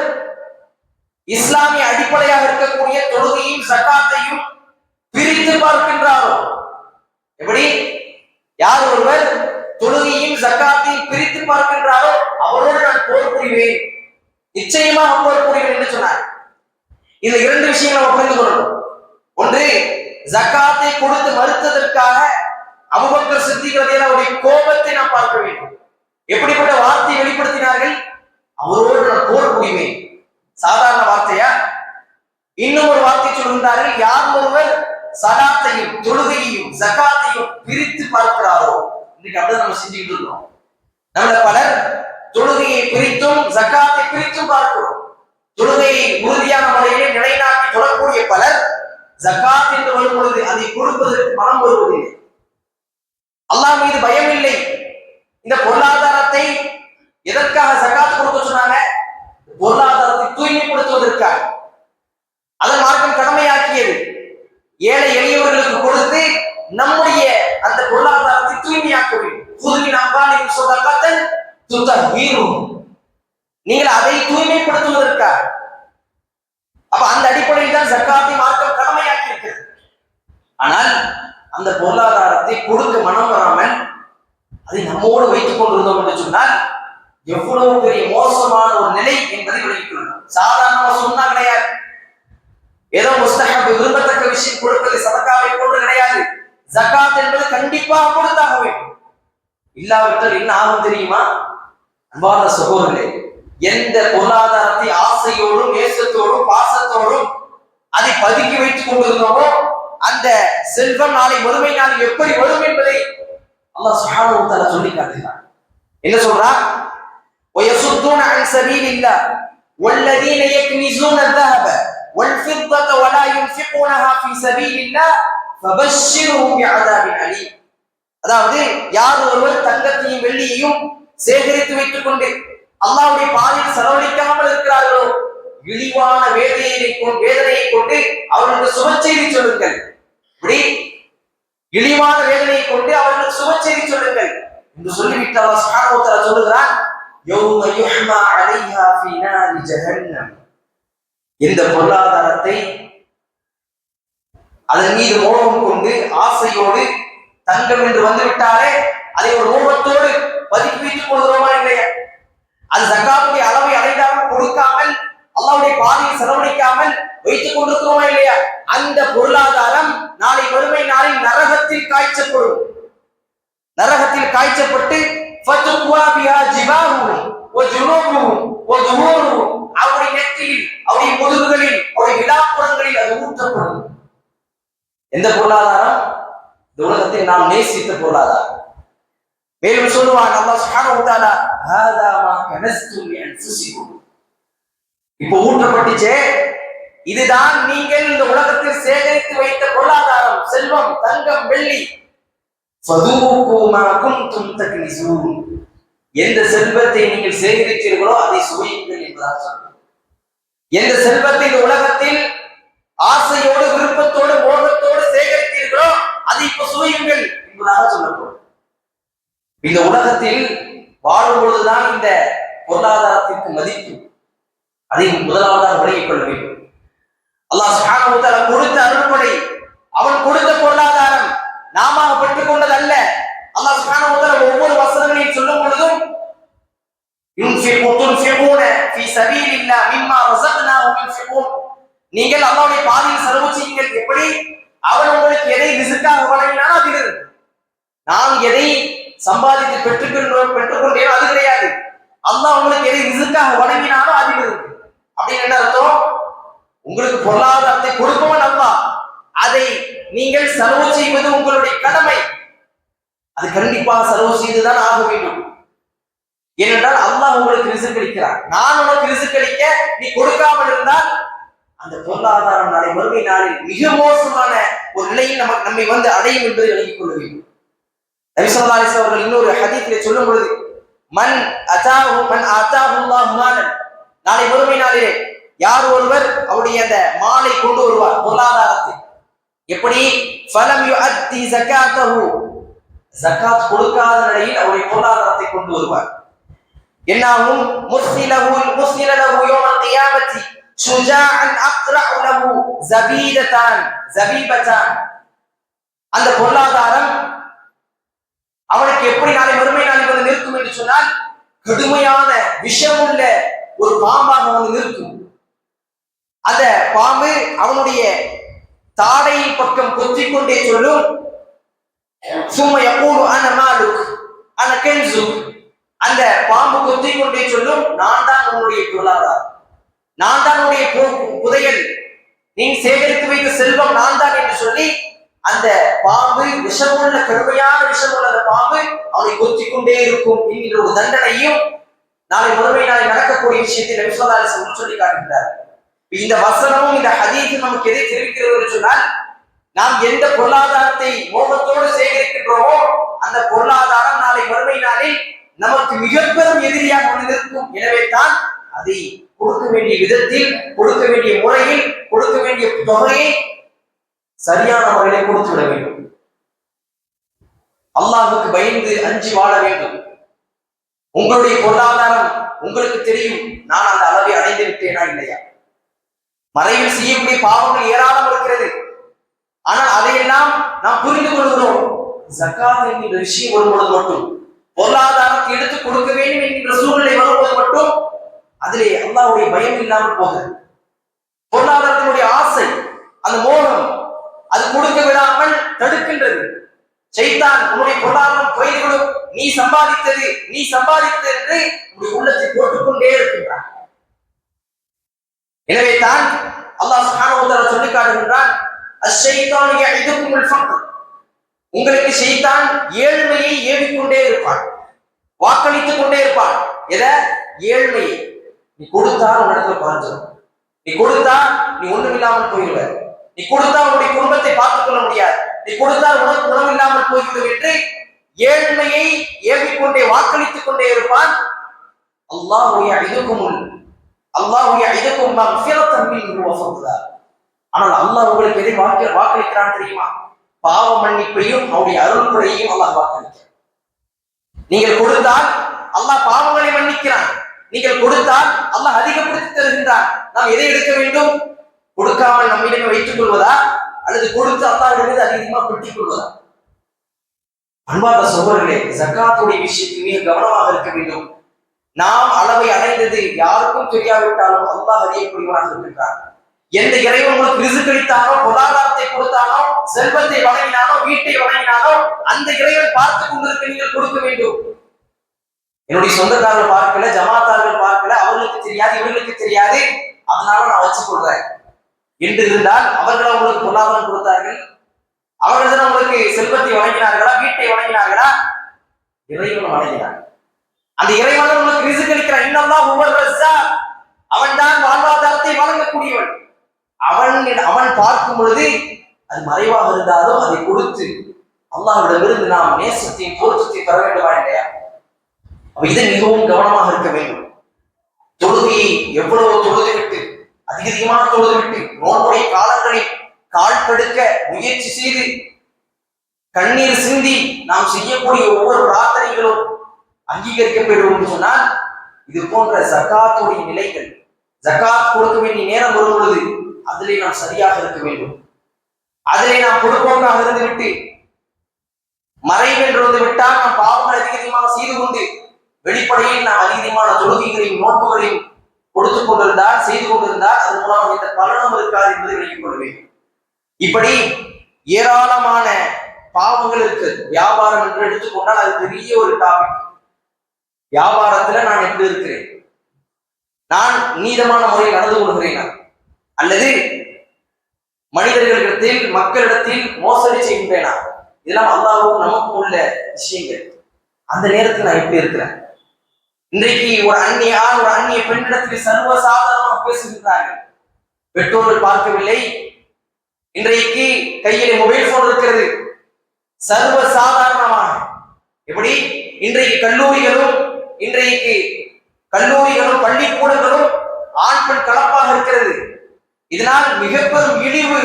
இஸ்லாமிய அடிப்படையாக இருக்கக்கூடிய தொழுகையும் ஜகாத்தையும் பிரித்து பார்க்கின்றாரோ, எப்படி? யார் ஒருவர் தொழுகையும் ஜகாத்தையும் பிரித்து பார்க்கின்றாரோ அவரோடு நான் போர் புரிவேன், நிச்சயமாக போர் புரிவேன் என்று சொன்னார். இந்த இரண்டு விஷயங்களை நம்ம புரிந்து கொள்ளணும். ஒன்று, ஜகாத்தை கொடுத்து மறுத்ததற்காக அபூபக்கர் சித்தீக் ரலியல்லாஹு அவருடைய கோபத்தை நாம் பார்க்க வேண்டும். எப்படிப்பட்ட வார்த்தையை வெளிப்படுத்தினார்கள்? அவரோடு நான் போர் புரிவேன். சாதாரண வார்த்தையா? இன்னும் ஒரு வார்த்தை சொல்கின்றார்கள், யார் ஒருவர் சலாத்தையும் தொழுகையையும் ஜகாத்தையும் பிரித்து பார்க்கிறாரோ, இன்னைக்கு அப்படிதான் நம்ம செஞ்சுக்கிட்டு இருக்கோம். நம்மள பலர் தொழுகையை பிரித்தும் ஜகாத்தை பிரித்தும் பார்க்கிறோம். தொழுகையை உறுதியான முறையிலே நிலைநாட்டி தொழக்கூடிய பலர் ஜகாத் என்று வரும் பொழுது அதை கொடுப்பதற்கு மனம் வருவதில்லை. அல்லாஹ் மீது பயம் இல்லை. இந்த பொருளாதாரத்தை எதற்காக ஜகாத் கொடுக்க சொன்னாங்க? பொருளாதாரத்தை தூய்மைப்படுத்துவதற்காக. அதை மார்க்கம் கடமையாக்கியது. ஏழை எளியவர்களுக்கு கொடுத்து நம்முடைய அந்த பொருளாதாரத்தை தூய்மையாக்க வேண்டும். நீங்கள் அதை தூய்மைப்படுத்துவதற்காக. அப்ப அந்த அடிப்படையில் தான் ஜகாத்தை மார்க்கம் கடமையாக்கி இருக்கிறது. ஆனால் அந்த பொருளாதாரத்தை கொடுக்க மனம் வராமல் அதை நம்மோடு வைத்துக் கொண்டிருந்தோம் என்று சொன்னால் எவ்வளவு பெரிய மோசமான ஒரு நிலை என்பதை விளங்கிக்கொள்ளணும். சாதாரண சொன்னா கிடையாது, ஏதோ முஸ்தஹப் விரும்பத்தக்க விஷயம் கொடுப்பது சதகாவை போன்று கிடையாது. ஜகாத் என்பது கண்டிப்பாக கொடுத்தாக வேண்டும். இல்லாவிட்டால் என்ன ஆகும் தெரியுமா? அன்பார்ந்த சகோதரர்களே, எந்த பொருளாதாரத்தை ஆசையோடும் நேசத்தோடும் பாசத்தோடும் அதை பதுக்கி வைத்துக் கொண்டிருந்தோமோ அந்த செல்வம் நாளை மறுமை நாளில் எப்படி வரும் என்பதை அல்லாஹ் சுப்ஹானஹு வ தஆலா சொல்லி காட்டுகிறார். என்ன சொல்றார்? وَيَصُدُّونَ عَنْ سَبِيلِ اللَّهِ وَالَّذِينَ يَكْنِزُونَ الذَّهَبَ وَالْفِضَّةَ وَلَا يُنْفِقُونَهَا فِي سَبِيلِ اللَّهِ فَبَشِّرْهُم بِعَذَابٍ أَلِيمٍ. அதாவது யார் ஒருவர் தங்கத்தையும் வெள்ளியையும் சேகரித்து வைத்துக் கொண்டு அல்லாஹ்வுடைய பாதையில் செலவழிக்காமல் இருக்கிறார்களோ இழிவான வேதனையை கொண்டு அவர்களுக்கு சுப செய்தி சொல்லுங்கள். இப்படி இழிவான வேதனையை கொண்டு அவர்களுக்கு சுப செய்தி சொல்லுங்கள் என்று சொல்லிவிட்டு அல்லாஹ் சுப்ஹானஹு வ தஆலா சொல்லுகிறான், யௌம யுஹ்மா அலைஹா ஃபீ நாரி ஜஹன்னம். இந்த பொருளாதாரத்தை அதன் மீது மோகம் கொண்டு ஆசையோடு தங்கம் என்று வந்துவிட்டாலே அதை ஒரு மோகத்தோடு பதுக்கி வைத்துக் கொள்கிறோமா இல்லையா? அது ஜக்காத்துடைய அளவை அடைந்தாலும் கொடுக்காமல் அல்லாஹ்வுடைய பாதையில் செலவழிக்காமல் வைத்துக் கொண்டிருக்கிறோமா இல்லையா? அந்த பொருளாதாரம் நாளை மறுமை நாளில் நரகத்தில் காய்ச்சப்படும். நரகத்தில் காய்ச்சப்பட்டு அவருடைய நெற்றியில், அவருடைய முதுகுகளில், அவருடைய விழாப்புறங்களில் அது ஊற்றப்படும். எந்த பொருளாதாரம்? இந்த உலகத்தில் நாம் நேசித்த பொருளாதாரம். மேலும் சொல்லுவான் அல்லாஹ் சுப்ஹானஹு வ தஆலா, ஹாதா மா கனஸ்தும் லிஅன்ஃபுசிக்கும். இப்போ ஊற்றப்பட்டுச்சே, இதுதான் நீங்கள் இந்த உலகத்தில் சேகரித்து வைத்த பொருளாதாரம், செல்வம், தங்கம், வெள்ளி. ஃபதூகு மா குன்தும் தக்னிசூன். எந்த செல்வத்தை நீங்கள் சேகரித்தீர்களோ அதை சுவையுங்கள் என்பதாக சொன்னார். எந்த செல்வத்தை இந்த உலகத்தில் ஆசையோடு, விருப்பத்தோடு, மோகத்தோடு சேகரித்தீர்களோ அதை இப்ப சுவையுங்கள் என்பதாக சொல்லப்படும். இந்த உலகத்தில் வாழும் பொழுதுதான் இந்த பொருளாதாரத்திற்கு மதிப்பு. அதை முதலாவதாக விளங்கிக் கொள்ள வேண்டும். அல்லாஹ் சுப்ஹானஹு வ தஆலா கொடுத்த அருள்கொடை, அவன் கொடுத்த பொருளாதாரம் நாம பெற்றுக் கொண்டது அல்ல. அல்லாஹ் சுப்ஹானஹு வ தஆலா ஒவ்வொரு வசனங்களையும் சொல்லும் பொழுதும் யுன்ஃபிகூன ஃபீ சபீலில்லாஹ் மிம்மா ரஸக்னாஹும் யுன்ஃபிகூன். நீங்கள் அல்லாஹ்வுடைய பாதையில் செலவு செய்யுங்கள். எப்படி? அவன் உங்களுக்கு எதை ரிஸ்காக வழங்கினாலும் அதிலிருந்து. நாம் எதை சம்பாதித்து பெற்றுக்கொண்டேனோ அது கிடையாது. அல்லாஹ் உங்களுக்கு எதை ரிஸ்காக வழங்கினாலும் அதிலிருந்து. அப்படின்னு என்ன அர்த்தம்? உங்களுக்கு பொருளாதாரத்தை கொடுப்பவன் அல்லாஹ், அதை நீங்கள் செலவு செய்வது உங்களுடைய கடமை. அது கண்டிப்பாக செலவு செய்துதான் ஆக வேண்டும். ஏனென்றால் அல்லாஹ் உங்களுக்கு ரிஸ்க் அளிக்கிறார். நான் உனக்கு ரிஸ்க் அளிக்க நீ கொடுக்காமல் இருந்தால் அந்த பொருளாதாரம் நாளை மறுமை நாளில் மிக மோசமான ஒரு நிலையில் நம்மை வந்து அடையும் என்பதை விளங்கிக் கொள்ள வேண்டும். நபி ஸல்லல்லாஹு அலைஹி வஸல்லம் அவர்கள் இன்னொரு ஹதீஸிலே சொல்லும் பொழுது, மன் ஆதாஹு அல்லாஹு மாலன், நாளை மறுமை நாளிலே யார் ஒருவர் அவருடைய அந்த மாலை கொண்டு வருவார், பொருளாதாரத்தை. எப்படி? ஃபலம் யுஅத்தி ஜகாத்தஹு, ஜகாத் கொடுக்காத நிலையில் அவருடைய பொருளாதாரத்தை கொண்டு வருவார். என்னாகும்? முஸ்லிலஹு யௌமல் கியாமத்தி சுஜாஅன் அக்ரஉ லஹு ஜபீபதான். அந்த பொருளாதாரம் அவனுக்கு எப்படி நாளை மறுமை நாளில் வந்து நிற்கும் என்று சொன்னால், கடுமையான விஷமுள்ள ஒரு பாம்பாக வந்து நிற்கும். அந்த பாம்பு அவனுடைய தாடையின் பக்கம் கொத்திக் கொண்டே சொல்லும், சும்ம யகூலு அன மாலுக் அன கன்சுக். அந்த பாம்பு கொத்திக் கொண்டே சொல்லும், நான் தான் உன்னுடைய பொருளாதாரம், நான் தான் உன்னுடைய புதையல், நீ சேகரித்து வைத்த செல்வம் நான் தான் என்று சொல்லி அந்த பாம்பு, விஷமுள்ள கடுமையான விஷமுள்ள அந்த பாம்பு அவனை கொத்திக் கொண்டே இருக்கும் என்கிற ஒரு தண்டனையும் நாளை மறுமை நாளில் நடக்கக்கூடிய விஷயத்தை நபி ஸல்லல்லாஹு அலைஹி வஸல்லம் சொல்லி காட்டுகிறார். இந்த வசனமும் இந்த ஹதீஸும் நமக்கு எதை தெரிவிக்கிறது என்று சொன்னால், நாம் எந்த பொருளாதாரத்தை மோகத்தோடு சேகரிக்கின்றோமோ அந்த பொருளாதாரம் நாளை மறுமை நாளில் நமக்கு மிக பெரும் எதிரியாக வந்து நிற்கும். எனவே தான் அதை கொடுக்க வேண்டிய விதத்தில், கொடுக்க வேண்டிய முறையில், கொடுக்க வேண்டிய தொகையை சரியான முறையிலே கொடுத்து விட வேண்டும். அல்லாஹ்வுக்கு பயந்து அஞ்சி வாழ வேண்டும். உங்களுடைய பொருளாதாரம் உங்களுக்கு தெரியும், நான் அந்த அளவை அடைந்து விட்டேனா இல்லையா? மறைவில் செய்யக்கூடிய பாவங்கள் ஏராளம் இருக்கிறது. ஆனால் அதையெல்லாம் நாம் புரிந்து கொள்கிறோம். ஜகாத் என்கிற விஷயம் வரும்பொழுது மட்டும், பொருளாதாரத்தை எடுத்து கொடுக்க வேண்டும் என்கிற சூழ்நிலை வரும்போது மட்டும் அதிலே அல்லாஹ்வுடைய பயம் இல்லாமல் போகிறது. பொருளாதாரத்தினுடைய ஆசை, அந்த மோகம், அது கொடுக்க விடாமல் தடுக்கின்றது. ஷைத்தான் உன்னுடைய பொருளாதாரம் குறைந்துவிடும், நீ சம்பாதித்தது என்று உன்னுடைய உள்ளத்தை போட்டுக்கொண்டே இருக்கின்றான். எனவே தான் அல்லாஹ் சுப்ஹானஹு வ தஆலா சொல்லி காட்டுகின்றான், அஷ்ஷைத்தான் யஇதுகுமுல் ஃபக்ர், உங்களுக்கு ஷைத்தான் ஏழ்மையை ஏவிக்கொண்டே இருப்பான், வாக்களித்துக் கொண்டே இருப்பான். எதை? ஏழ்மையை. நீ கொடுத்தா உன்னிடத்துல குறைஞ்சிடும், நீ கொடுத்தா நீ ஒண்ணும் இல்லாமல் போயிடுவ, நீ கொடுத்தா உன்னுடைய குடும்பத்தை பார்த்துக் கொள்ள முடியாது, நீ கொடுத்தா உனக்கு உணவு இல்லாமல் போய்விடும் என்று ஏழ்மையை ஏவிக்கொண்டே வாக்களித்துக் கொண்டே இருப்பான். அல்லாஹ் யஇதுகும் மக்ஃபிரத்தன் மின்ஹு வ ஃபضلا. ஆனால் அல்லாஹ் உங்களுக்கு எதை வாக்களிக்கிறான் தெரியுமா? பாவ மன்னிப்பையும் அவருடைய அருள்கொடையையும் அல்லாஹ் வாக்களிக்கிறான். நீங்கள் கொடுத்தால் அல்லாஹ் பாவங்களை மன்னிக்கிறான், நீங்கள் கொடுத்தால் அல்லாஹ் அதிகப்படுத்தி தருகின்றான். நாம் எதை எடுக்க வேண்டும்? கொடுக்காமல் நம்மிடமே வைத்துக் கொள்வதா, அல்லது கொடுத்து அல்லாஹ்விடமிருந்து அதிகமாக பெற்றுக் கொள்வதா? அன்பார்ந்த சகோதரர்களே, ஜகாத்துடைய விஷயத்தில் மிக கவனமாக இருக்க வேண்டும். நாம் அளவை அடைந்தது யாருக்கும் தெரியாவிட்டாலும் அல்லாஹ் அறியக்கூடியவனாக இருக்கின்றான். எந்த இறைவன் உங்களுக்கு ரிஸ்க் அளித்தானோ, பொருளாதாரத்தை கொடுத்தானோ, செல்வத்தை வழங்கினானோ, வீட்டை வழங்கினானோ, அந்த இறைவன் பார்த்துக் கொண்டிருக்க நீங்கள் கொடுக்க வேண்டும். என்னுடைய சொந்தக்காரர்கள் பார்க்கல, ஜமாத்தார்கள் பார்க்கல, அவர்களுக்கு தெரியாது, இவர்களுக்கு தெரியாது, அதனால நான் வச்சு கொள்றேன் என்று இருந்தால் அவர்கள் உங்களுக்கு பொருளாதாரம் கொடுத்தார்கள், அவர்கள் தான் உங்களுக்கு செல்வத்தை வழங்கினார்களா, வீட்டை வழங்கினார்களா? இறைவன் வழங்கினார். அந்த இறைவன் உங்களுக்கு ரிஸ்க் அளிக்கிறான். இன்னல்லாஹ் ஹுவர் ரஸ்ஸாக், அவன் தான் வாழ்வாதாரத்தை வழங்கக்கூடியவன். அவன் பார்க்கும் பொழுது அது மறைவாக இருந்தாலும் அதை கொடுத்து அல்லாஹ்விடமிருந்து நாம் நேசத்தையும் பொருத்தத்தையும் பெற வேண்டுமா இல்லையா? இதை மிகவும் கவனமாக இருக்க வேண்டும். தொழுகையை எவ்வளவு தொழுதுவிட்டு, அதிகமாக தொழுதுவிட்டு, நோன்புடைய காலங்களில் கால் கடுக்க முயற்சி செய்து கண்ணீர் சிந்தி நாம் செய்யக்கூடிய ஒவ்வொரு பிரார்த்தனைகளும் அங்கீகரிக்கப்படும் என்று சொன்னால், இது போன்ற ஜகாத்துடைய நிலைகள், ஜகாத் கொடுக்க வேண்டிய நேரம் வரும் பொழுது அதிலே நாம் சரியாக இருக்க வேண்டும். அதிலே நாம் பொதுப்போக்காக இருந்துவிட்டு மறைவென்று வந்து விட்டால் நாம் பாவங்கள் அதிகமாக செய்து கொண்டு வெளிப்படையில் நாம் அதிகமான தொழுகைகளையும் நோன்புகளையும் கொடுத்துக் கொண்டிருந்தால், செய்து கொண்டிருந்தால், அதன் மூலம் இந்த பலனும் இருக்காது என்பதை விளங்கிக் கொள்ள வேண்டும். இப்படி ஏராளமான பாவங்கள் இருக்கு. வியாபாரம் என்று எடுத்துக்கொண்டால் அது பெரிய ஒரு டாபிக். வியாபாரத்துல நான் எப்படி இருக்கிறேன்? நான் நீதமான முறையில் நடந்து கொள்கிறேனா, அல்லது மனிதர்களிடத்தில், மக்களிடத்தில் மோசடி செய்கின்றேனா? இதெல்லாம் அல்லாஹ்வுக்கும் நமக்கும் உள்ள விஷயங்கள். அந்த நேரத்தில் நான் எப்படி இருக்கிறேன்? இன்றைக்கு ஒரு அந்நிய பெண்ணிடத்தில் சர்வசாதாரணமாக பேசுகின்றார்கள். பெற்றோர்கள் பார்க்கவில்லை, இன்றைக்கு கையிலே மொபைல் போன் இருக்கிறது. சர்வசாதாரணமாக எப்படி இன்றைக்கு கல்லூரிகளும் பள்ளிக்கூடங்களும் ஆண் பெண் கலப்பாக இருக்கிறது. இதனால் மிக பெரும் இழிவு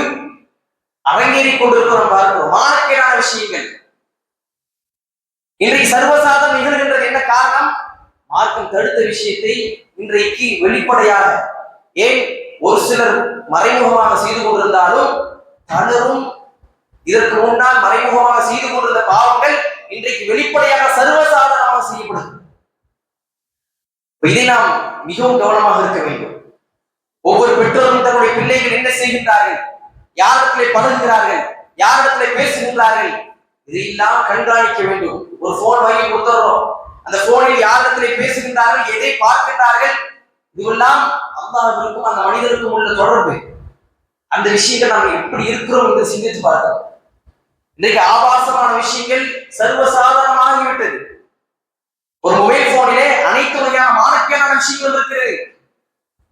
அரங்கேறிக் கொண்டிருக்கிறோம். பார்க்கிறோம் மானக்கேடான விஷயங்கள் இன்றைக்கு சர்வசாதாரணம் நிகழ்கின்றது. என்ன காரணம்? மார்க்கம் தடுத்த விஷயத்தை இன்றைக்கு வெளிப்படையாக, ஏன் ஒரு சிலர் மறைமுகமாக செய்து கொண்டிருந்தாலும் பலரும் இதற்கு முன்னால் மறைமுகமாக செய்து கொண்டிருந்த பாவங்கள் இன்றைக்கு வெளிப்படையாக சர்வசாதாரணமாக செய்யப்படும். இதை நாம் மிகவும் கவனமாக இருக்க வேண்டும். ஒவ்வொரு பெற்றோரும் தன்னுடைய பிள்ளைகள் என்ன செய்கின்றார்கள், யாரிடத்திலே பழகுகிறார்கள், யாரிடத்திலே பேசுகின்றார்கள், இதையெல்லாம் கண்காணிக்க வேண்டும். ஒரு போன் வாங்கி கொடுத்துறோம், அந்த போனில் யாரிடத்திலே பேசுகின்றார்கள், எதை பார்க்கின்றார்கள், இதுவெல்லாம் அல்லாஹ்விற்கும் அந்த மனிதருக்கும் உள்ள தொடர்பு. அந்த விஷயங்கள் நாம் எப்படி இருக்கிறோம் என்று சிந்தித்து பார்க்கிறோம். இன்றைக்கு ஆபாசமான விஷயங்கள் சர்வசாதாரணமாகிவிட்டது. ஒரு மொபைல் போனிலே அனைத்து வகையான மானக்கேடான விஷயங்கள் இருக்கிறது.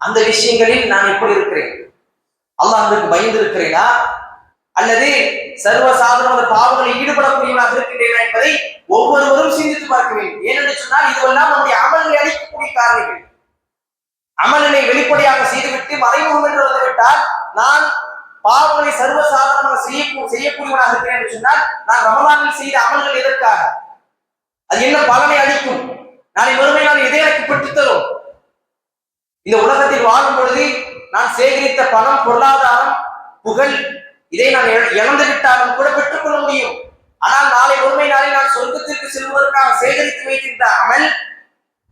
அந்த விஷயங்களில் நான் எப்படி இருக்கிறேன்? அல்லாஹ்வுக்கு பயந்து இருக்கிறேனா, அல்லது சர்வசாதாரண பாவங்களில் ஈடுபடக்கூடியவனாக இருக்கின்றேனா என்பதை ஒவ்வொருவரும் சிந்தித்து பார்க்க வேண்டும். ஏனென்று சொன்னால் இதுவெல்லாம் நம்முடைய அமல்களை அளிக்கக்கூடிய காரணங்கள். அமலினை வெளிப்படையாக செய்துவிட்டு மறைமுகம் என்று வந்துவிட்டால் நான் பாவங்களை சர்வசாதாரணமாக செய்யக்கூடியவனாக இருக்கிறேன் என்று சொன்னால், நான் ரமலானில் செய்த அமல்கள் எதற்காக? அது என்ன பலனை அளிக்கும்? நாளை மறுமை நாள் எதை எனக்கு பெற்றுத்தரும்? இந்த உலகத்தில் வாழும் பொழுது நான் சேகரித்த பணம், பொருளாதாரம், புகழ், இதை நான் இழந்து விட்டாலும் கூட பெற்றுக்கொள்ள முடியும். ஆனால் நாளை மறுமை நாளில் நான் சொர்க்கத்திற்கு செல்வதற்காக சேகரித்து வைத்திருந்த அமல்,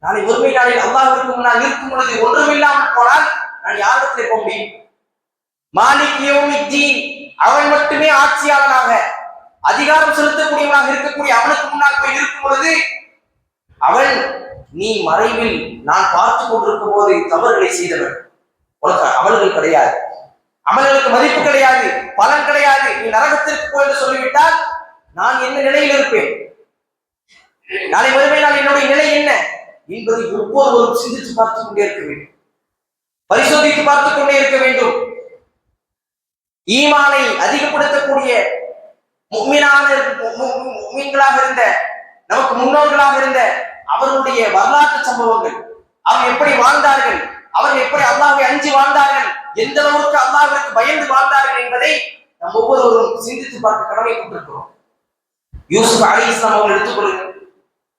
நாளை மறுமை நாளில் அல்லாஹ்விற்கு முன்னால் இருக்கும் பொழுது ஒன்றுமில்லாமல் போனால் நான் யாரிடத்திலே போக முடியும்? மாலிக் யௌமித்தீன், அவன் மட்டுமே ஆட்சியாளனாக அதிகாரம் செலுத்தக்கூடியவனாக இருக்கக்கூடிய அவனுக்கு முன்னால் போய் இருக்கும் பொழுது அவன், நீ மறைவில் நான் பார்த்து கொண்டிருக்கும் போது தவறுகளை செய்தவன், உனக்கு அமல்கள் கிடையாது, அமல்களுக்கு மதிப்பு கிடையாது, பலன் கிடையாது, நீ நரகத்திற்கு போய் என்று சொல்லிவிட்டால் நான் என்ன நிலையில் இருப்பேன், நாளை மறுமை நாள் என்னுடைய நிலை என்ன என்பதை ஒவ்வொருவரும் சிந்தித்து பார்த்துக் கொண்டே இருக்க வேண்டும், பரிசோதித்து பார்த்துக் கொண்டே இருக்க வேண்டும். ஈமானை அதிகப்படுத்தக்கூடிய முஃமின்களாக இருந்த, நமக்கு முன்னோர்களாக இருந்த அவர்களுடைய வரலாற்று சம்பவங்கள், அவர்கள் எப்படி வாழ்ந்தார்கள், அவர்கள் எப்படி அல்லாஹ்வை அஞ்சி வாழ்ந்தார்கள், எந்த அளவுக்கு அல்லாஹ்விற்கு பயந்து வாழ்ந்தார்கள் என்பதை நாம் ஒவ்வொருவரும் சிந்தித்து பார்க்க கடமைப்பட்டிருக்கிறோம். யூசுப் அலைஹிஸ்ஸலாம் அவர்கள் எடுத்துக்கொள்ளுங்கள்.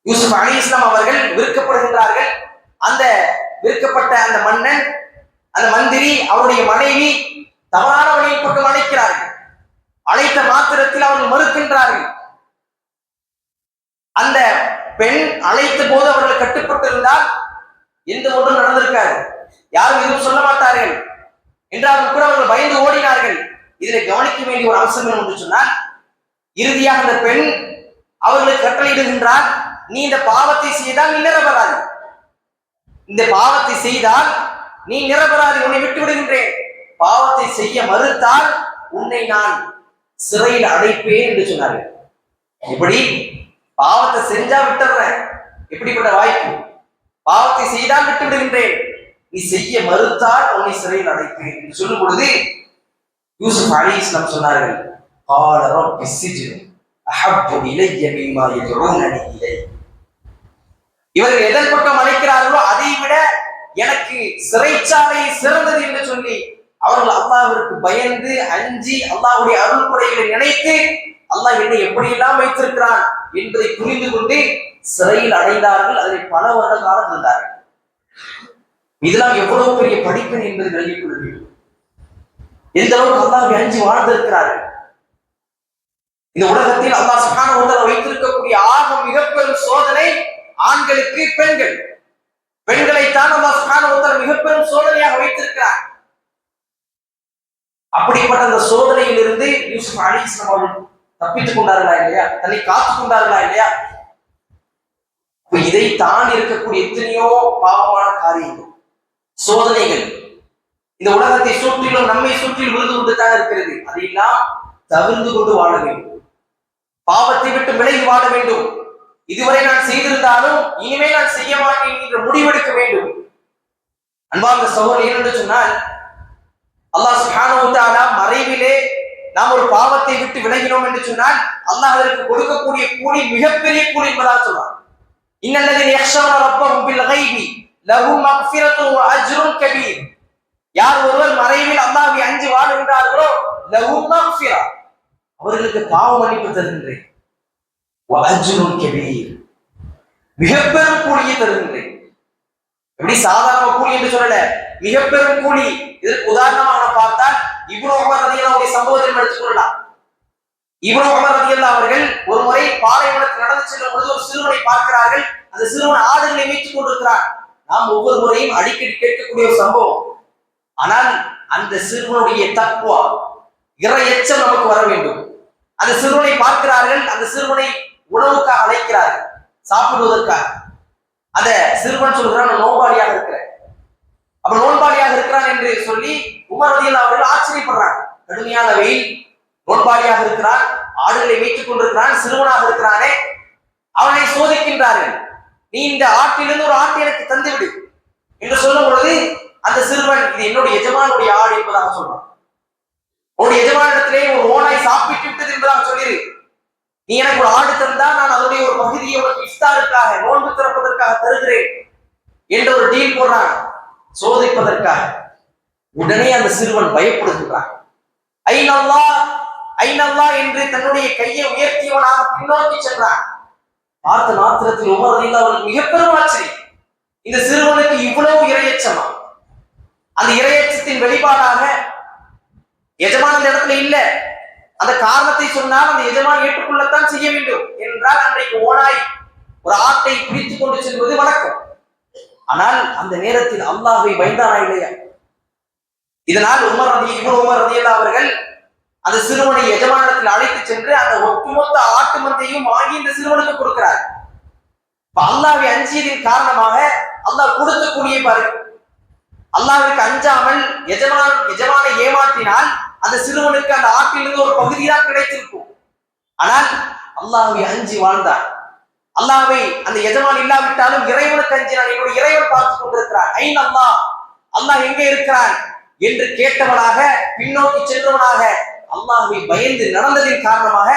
யூசுப் அலைஹிஸ்ஸலாம் அவர்கள் விற்கப்படுகின்றார்கள். அந்த விற்கப்பட்ட அந்த மன்னன், அந்த மந்திரி, அவருடைய மனைவி தவறான வழியில் பக்கம் அழைக்கிறார்கள். அழைத்த மாத்திரத்தில் அவர்கள் மறுக்கின்றார்கள். அந்த பெண் அழைத்த போது அவர்கள் கட்டுப்பட்டிருந்தால் எந்த ஒன்றும் நடந்திருக்காது, யாரும் எதுவும் சொல்ல மாட்டார்கள் என்றாலும் கூட அவர்கள் பயந்து ஓடினார்கள். இதில் கவனிக்க வேண்டிய ஒரு அம்சம் என்று சொன்னால், இறுதியாக அந்த பெண் அவர்களுக்கு கட்டளையிடுகின்றார், நீ இந்த பாவத்தை செய்தால் நீ நிரபராதி, இந்த பாவத்தை செய்தால் நீ நிரபராதி, உன்னை விட்டு விடுகின்றேன், பாவத்தை செய்ய மறுத்தால் உன்னை நான் சிறையில் அடைப்பேன் என்று சொன்னார்கள். இப்படி பாவத்தை செஞ்சா விட்டுறேன், எப்படிப்பட்ட வாய்ப்பு, பாவத்தை செய்தால் விட்டு விடுகின்றேன், நீ செய்ய மறுத்தால் உன்னை சிறையில் அடைப்பேன் என்று சொல்லும் பொழுது யூசுப் அலைஹிஸ்ஸலாம் சொன்னார்கள், قال رب السجن احب الي مما يدعونني اليه. இவர்கள் எதன் பக்கம் அழைக்கிறார்களோ அதை விட எனக்கு சிறைச்சாலை சிறந்தது என்று சொல்லி அவர்கள் அல்லாஹ்விற்கு பயந்து அஞ்சி அல்லாஹ்வுடைய அருள் கொடைகளை நினைத்து அல்லாஹ் என்னை எப்படியெல்லாம் வைத்திருக்கிறான் என்பதை புரிந்து கொண்டு சிறையில் அடைந்தார்கள். அதில் பல வருட காலம் இருந்தார்கள். இதெல்லாம் எவ்வளவு பெரிய படிப்பினை என்பதை விளங்கிக் கொள்ள வேண்டும். எந்த அளவுக்கு அல்லாஹ்வை அஞ்சி வாழ்ந்திருக்கிறார்கள். இந்த உலகத்தில் அல்லாஹ் சுப்ஹானஹு வ தஆலா வைத்திருக்கக்கூடிய ஆக மிகப்பெரும் சோதனை ஆண்களுக்கு பெண்கள். பெண்களைத்தான் அல்லாஹ் சுப்ஹானஹு வ தஆலா மிகப்பெரும் சோதனையாக வைத்திருக்கிறார். அப்படிப்பட்ட அந்த சோதனையில் இருந்து யூசுப் அலைஹிஸ்ஸலாம் அவர்கள் தப்பித்துக் கொண்டார்களா இல்லையா, தன்னை காத்துக் கொண்டார்களா இல்லையா? இதை தாண்டி இருக்கக்கூடிய எத்தனையோ பாவமான காரியங்கள், சோதனைகள் இந்த உலகத்தை சுற்றிலும் நம்மை சுற்றிலும் விழுந்து கொண்டுதான் இருக்கிறது. அதையெல்லாம் தவிர்த்து கொண்டு வாழ வேண்டும், பாவத்தை விட்டு விலகி வாழ வேண்டும். இதுவரை நான் செய்திருந்தாலும் இனிமேல் நான் செய்ய மாட்டேன் என்ற முடிவெடுக்க வேண்டும். அன்பார்ந்த சகோதரர், என்று சொன்னால் அல்லாஹ் சுப்ஹானஹு வ தஆலா மறைவிலே நாம் ஒரு பாவத்தை விட்டு விலகினோம் என்று சொன்னால் அல்லாஹ் அதற்கு கொடுக்கக்கூடிய கூலி மிகப்பெரிய கூலி என்பதாக சொல்றான். இன்னல்லதீன யக்ஷவுன ரப்பஹும் பில் கைபி லஹும் மக்ஃபிரத்துன் வ அஜ்ருன் கபீர். யார் ஒருவர் மறைவில் அல்லாஹ்வை அஞ்சி வாழ்கின்றார்களோ லஹும் மக்ஃபிரா, அவர்களுக்கு பாவ மன்னிப்பு தருகின்றேன், வ அஜ்ருன் கபீர், மிகப்பெரும் கூலியை தருகின்றேன். எப்படி சாதாரண கூலி என்று சொல்லல, மிகப்பெரும் கூலி. இதற்கு உதாரணமாக பார்த்தால் இப்னு உமர் ரலியல்லாஹு அன்ஹு சம்பவத்தை எடுத்துக்கொள்ளலாம். இப்னு உமர் ரலியல்லாஹு அவர்கள் ஒரு முறை பாலைவனத்தில் நடந்து செல்லும் பொழுது ஒரு சிறுவனை பார்க்கிறார்கள். அந்த சிறுவன் ஆடுகளை மேய்த்துக் கொண்டிருக்கிறான். நாம் ஒவ்வொரு முறையும் அடிக்கடி கேட்கக்கூடிய ஒரு சம்பவம். ஆனால் அந்த சிறுவனுடைய தக்வா, இறை எச்சம் நமக்கு வர வேண்டும். அந்த சிறுவனை பார்க்கிறார்கள், அந்த சிறுவனை உணவுக்காக அழைக்கிறார்கள், சாப்பிடுவதற்காக. அந்த சிறுவன் சொல்கிறான், நான் நோன்பாளியாக இருக்கிறேன். அப்ப நோன்பாளியாக இருக்கிறான் என்று சொல்லி உமர் ரலியல்லாஹு அவர்கள் ஆச்சரியப்படுறாங்க. கடுமையான வெயில், நோன்பாளியாக இருக்கிறான், ஆடுகளை மேய்த்துக் கொண்டிருக்கிறான், சிறுவனாக இருக்கிறானே, அவனை சோதிக்கின்றார்கள். நீ இந்த ஆட்டிலிருந்து ஒரு ஆட்டை எனக்கு தந்துவிடு என்று சொல்லும் பொழுது அந்த சிறுவன், இது என்னுடைய எஜமானுடைய ஆடு என்பதாக சொல்றான். உன்னுடைய எஜமானிடத்திலே ஒரு ஓனாய் சாப்பிட்டு விட்டது என்பதாக சொல்லிரு. நீ எனக்கு ஒரு ஆடு தந்தா நான் அதனுடைய ஒரு பகுதியை உனக்கு இஃப்தாருக்காக, நோன்பு திறப்பதற்காக தருகிறேன் என்ற ஒரு டீல் போடுறான், சோதிப்பதற்காக. உடனே அந்த சிறுவன் பயப்படுகின்றான். ஐநல்லா என்று தன்னுடைய கையை உயர்த்தியவனாக பின்னோக்கி சென்றான். பார்த்த மாத்திரத்தில் உமர் ரலியல்லாஹு அன்ஹு மிகப்பெரும் ஆச்சரியம். இந்த சிறுவனுக்கு இவ்வளவு இரையச்சமா? அந்த இரையச்சத்தின் வெளிப்பாடாக எஜமான் அந்த இடத்துல இல்ல, அந்த காரணத்தை சொன்னால் அந்த எஜமான் ஏற்றுக்கொள்ளத்தான் செய்ய வேண்டும் என்றால் அன்றைக்கு ஓனாய் ஒரு ஆட்டை பிடித்துக் கொண்டு செல்வது வழக்கம். ஆனால் அந்த நேரத்தில் அல்லாஹ்வை பயந்தானா இல்லையா? இதனால் இப்னு உமர் ரலியல்லாஹு அவர்கள் அந்த சிறுவனை எஜமானிடத்தில் அழைத்து சென்று அந்த ஒட்டுமொத்த ஆட்டு மந்தையும் வாங்கி இந்த சிறுவனுக்கு கொடுக்கிறார். அல்லாஹ்வை அஞ்சியதின் காரணமாக அல்லாஹ் கொடுத்த கூலியை பாரு. அல்லாஹ்விற்கு அஞ்சாமல் எஜமானை ஏமாற்றினால் அந்த சிறுவனுக்கு அந்த ஆற்றிலிருந்து ஒரு பகுதி தான் கிடைத்திருக்கும். ஆனால் அல்லாஹ்வை அஞ்சி வாழ்ந்தான். அல்லாஹ்வை அந்த எஜமான் இல்லாவிட்டாலும் இறைவனுக்கு அஞ்சினான். என்னுடைய இறைவன் பார்த்துக் கொண்டிருக்கிறான். ஐன் அல்லாஹ், அல்லாஹ் எங்கே இருக்கிறான் என்று கேட்டவனாக, பின்னோக்கி சென்றவனாக, அல்லாஹ்வை பயந்து நடந்ததின் காரணமாக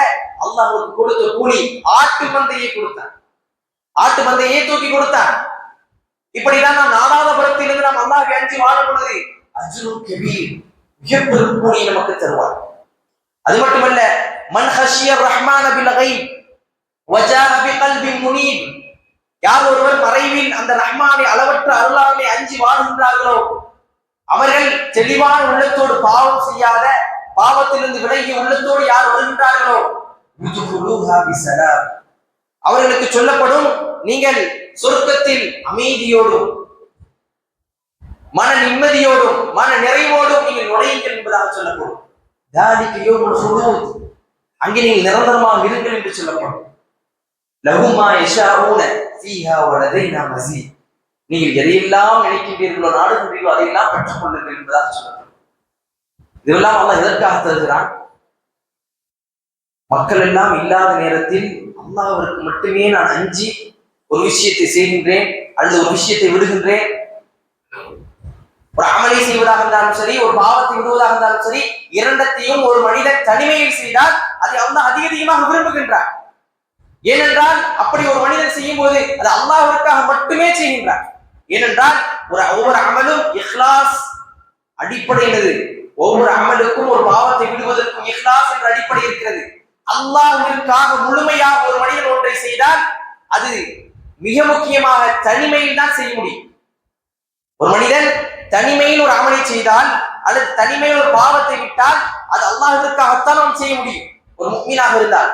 அல்லாஹ்வுக்கு கொடுத்த கூலி ஆட்டு மந்தையை கொடுத்தான். ஆட்டு மந்தையை தூக்கி கொடுத்தான். இப்படிதான் நாம் நாடாதபுரத்திலிருந்து நாம் அல்லாஹ்வை அஞ்சி வாழும் பொழுது அஜ்ருன் கபீர், மிகப்பெரும் கூலி நமக்கு தருவார். அது மட்டுமல்ல, மன் ஹஷிய ரஹ்மான பில் கைப் வஜாஅ பிகல்பின் முனீப், யார் ஒருவர் மறைவில் அந்த ரஹ்மானை அளவற்ற அருளாளனை அஞ்சி வாழ்கின்றார்களோ, அவர்கள் தெளிவான உள்ளத்தோடு பாவம் செய்யாத, பாவத்திலிருந்து விலகிய உள்ளத்தோடு யார் வருகின்றார்களோ அவர்களுக்கு சொல்லப்படும், நீங்கள் சொர்க்கத்தில் அமைதியோடும் மன நிம்மதியோடும் மன நிறைவோடும் நீங்கள் நுழையுங்கள் என்பதாக சொல்லப்படும். அங்கே நீங்கள் நிரந்தரமாக இருங்கள் என்று சொல்லப்படும். லஹுமா யஷாஊன ஃபீஹா வலதைனா மஸீத், நீங்கள் எதையெல்லாம் நினைக்கின்றீர்களோ, நாடுகின்றீர்களோ அதையெல்லாம் பெற்றுக் கொள்ளுங்கள் என்பதாக சொல்லப்படும். இதெல்லாம் அல்லாஹ் எதற்காக தருகிறான்? மக்கள் எல்லாம் இல்லாத நேரத்தில் அல்லாஹ்விற்கு மட்டுமே நான் அஞ்சி ஒரு விஷயத்தை செய்கின்றேன் அல்லது ஒரு விஷயத்தை விடுகின்றேன். ஒரு அமலை செய்வதாக இருந்தாலும் சரி, ஒரு பாவத்தை விடுவதாக இருந்தாலும் சரி, இரண்டத்தையும் ஒரு மனிதன் தனிமையில் செய்தால் அதை அல்லாஹ் அதிகமாக விரும்புகின்றார். ஏனென்றால் அப்படி ஒரு மனிதன் செய்யும் போது அது அல்லாஹ்விற்காக மட்டுமே செய்கின்றார். ஏனென்றால் ஒவ்வொரு அமலும் இஹ்லாஸ் அடிப்படையினது. ஒவ்வொரு அமலுக்கும், ஒரு பாவத்தை விடுவதற்கும் இஹ்லாஸ் என்ற அடிப்படை இருக்கிறது. அல்லாஹ்விற்காக முழுமையாக ஒரு மனிதன் ஒன்றை செய்தால் அது மிக முக்கியமாக தனிமையில் தான் செய்ய முடியும். ஒரு மனிதன் தனிமையில் ஒரு அமலை செய்தால் அல்லது தனிமையில் ஒரு பாவத்தை விட்டால் அது அல்லாஹ்விற்காகத்தான் அவன் செய்ய முடியும், ஒரு முஃமினாக இருந்தால்.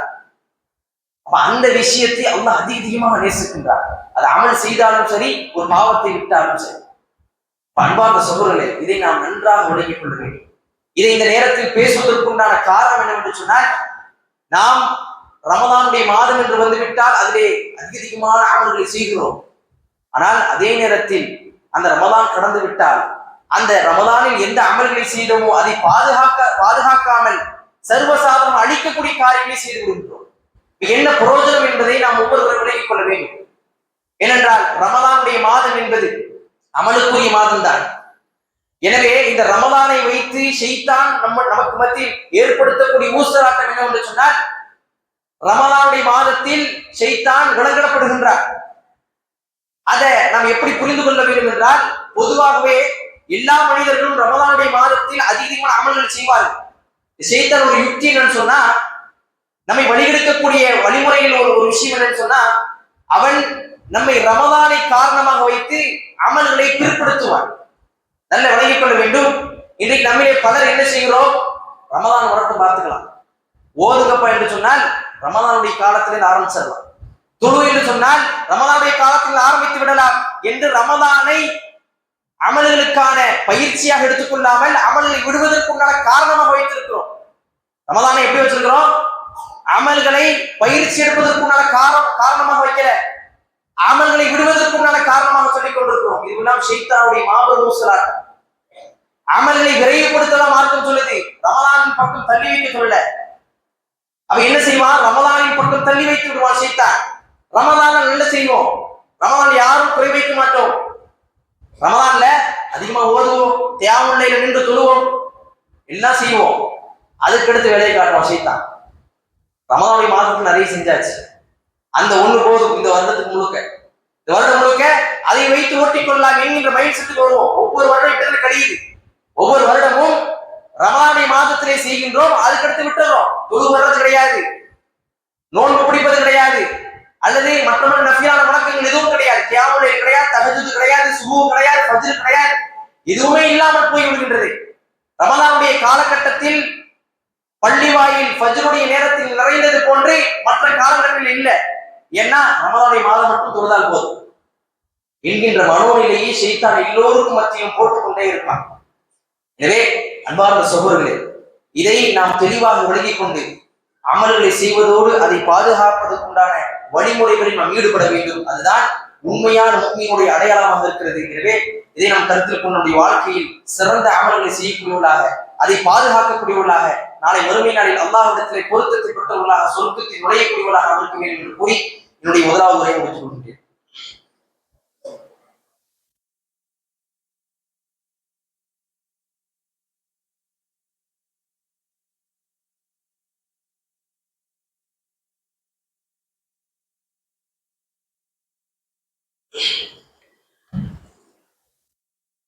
அந்த விஷயத்தை அல்லாஹ் அதிகமாக நேசிக்கின்றார். அது அமல் செய்தாலும் சரி, ஒரு பாவத்தை விட்டாலும் சரி. அன்பார்ந்த சகோதரர்களே, இதை நாம் நன்றாக விளங்கிக் கொள்ள வேண்டும். இதை இந்த நேரத்தில் பேசுவதற்குண்டான காரணம் என்னவென்று சொன்னால், நாம் ரமதானுடைய மாதம் என்று வந்துவிட்டால் அதிலே அதிகமான அமல்களை செய்கிறோம். ஆனால் அதே நேரத்தில் அந்த ரமதான் கடந்து விட்டால் அந்த ரமதானில் எந்த அமல்களை செய்தோமோ அதை பாதுகாக்காமல் சர்வசாதாரணம் அழிக்கக்கூடிய காரியங்களை செய்து விடுகின்றோம். என்ன பிரயோஜனம் என்பதை நாம் ஒவ்வொருவரும் விலகிக் கொள்ள வேண்டும். ஏனென்றால் ரமதானுடைய மாதம் என்பது அமலுக்குரிய மாதம் தான். எனவே இந்த ரமதானை வைத்து ஷைத்தான் நமக்கு மத்தியில் ஏற்படுத்தக்கூடிய ஊசலாட்டம் என்னவென்று சொன்னால், ரமதானுடைய மாதத்தில் ஷைத்தான் விலங்கிடப்படுகின்றார். அதை நாம் எப்படி புரிந்து கொள்ள வேண்டும் என்றால், பொதுவாகவே எல்லா மனிதர்களும் ரமதானுடைய மாதத்தில் அதிகமான அமல்கள் செய்வார்கள். ஷைத்தான் ஒரு யுக்தி என்னன்னு சொன்னா, நம்மை வழிகெடுக்கக்கூடிய வழிமுறையில் ஒரு விஷயம் என்னன்னு சொன்னா, அவன் நம்மை ரமதானை காரணமாக வைத்து அமல்களை பிற்படுத்துவான். நல்ல விளங்கிக் கொள்ள வேண்டும். இன்றைக்கு நம்மிலே பலர் என்ன செய்கிறோம், ரமதான் வரட்டும் பார்த்துக்கலாம், ஓதுங்கப்பா என்று சொன்னால் ரமதானுடைய காலத்திலிருந்து ஆரம்பிச்சிடலாம், துளு என்று சொன்னால் ரமதானுடைய காலத்தில் ஆரம்பித்து விடலாம் என்று ரமதானை அமல்களுக்கான பயிற்சியாக எடுத்துக்கொள்ளாமல் அமல்களை விடுவதற்குண்டான காரணமாக வைத்திருக்கிறோம். ரமதானை எப்படி வச்சிருக்கிறோம்? அமல்களை பயிற்சி எடுப்பதற்குண்டான காரணமாக வைக்கிற, அமல்களை விடுவதற்குண்டான காரணமாக சொல்லிக் கொண்டிருக்கிறோம். இதுவெல்லாம் ஷைத்தானுடைய மாபெரும் ஊசலாட்டம். அமல்களை விரைவுபடுத்தலாம் மார்க்கம் சொல்லுது, ரமலானின் பக்கம் தள்ளி வைக்க சொல்லல. அவ என்ன செய்வான்? ரமலானின் பக்கம் தள்ளி வைத்து விடுவான் ஷைத்தான். ரமலான நல்ல செய்வோம், ரமலான் யாரும் குறை வைக்க மாட்டோம், ரமலான்ல அதிகமா ஓதுவோம், தியாமுல்லையில நின்று தொழுவோம், எல்லாம் செய்வோம். அதுக்கடுத்து வேலையை காட்டுவோம் ஷைத்தான். ரமலானுடைய மாதத்துக்கு நிறைய செஞ்சாச்சு, அந்த ஒண்ணு போதும் இந்த வருடத்துக்கு முழுக்க, இந்த வருடம் முழுக்க அதை வைத்து ஓட்டிக்கொள்ளலாம் என்கின்ற மைண்ட் செட்டுக்கு வருவோம். ஒவ்வொரு வருடம் கிட்ட கழியுது. ஒவ்வொரு வருடமும் ரமலானுடைய மாதத்திலே செய்கின்றோம், அதுக்கடுத்து விட்டுறோம். தொழு வர்றது கிடையாது, நோன்பு பிடிப்பது கிடையாது, அல்லது மற்ற நஃபிலான வழக்கங்கள் எதுவும் கிடையாது, கியாமுல் லைல் கிடையாது, தஹஜ்ஜுத் கிடையாது, சுபூஹ் கிடையாது, ஃபஜ்ர் கிடையாது, எதுவுமே இல்லாமல் போய் விடுகின்றது. ரமலானுடைய காலகட்டத்தில் பள்ளி வாயில் ஃபஜ்ருடைய நேரத்தில் நிறைந்தது போன்று மற்ற காலங்களில் இல்லை. ஏன்னா ரமலானுடைய மாதம் மட்டும் தொழுதால் போதும் என்கின்ற மனோநிலையை ஷைத்தான் எல்லோருக்கும் மத்தியும் போட்டுக்கொண்டே இருப்பான். எனவே அன்பார்ந்த சகோதரர்களே, இதை நாம் தெளிவாக விளங்கிக் கொண்டு அமல்களை செய்வதோடு அதை பாதுகாப்பதற்குண்டான வழிமுறைகளில் நாம் ஈடுபட வேண்டும். அதுதான் உண்மையான முஃமினுடைய அடையாளமாக இருக்கிறது. எனவே இதை நாம் கருத்தில் கொண்டு நம்முடைய வாழ்க்கையில் சிறந்த அமல்களை செய்யக்கூடியவர்களாக, அதை பாதுகாக்கக்கூடியவர்களாக, நாளை மறுமை நாளில் அல்லாஹ்விடத்திலே பொருத்தத்தை பெற்றவர்களாக, சொர்க்கத்தில் நுழையக்கூடியவர்களாக இருக்க வேண்டும் என்று கூறி என்னுடைய முதலாவது உரையை முடித்துக் கொள்கின்றேன்.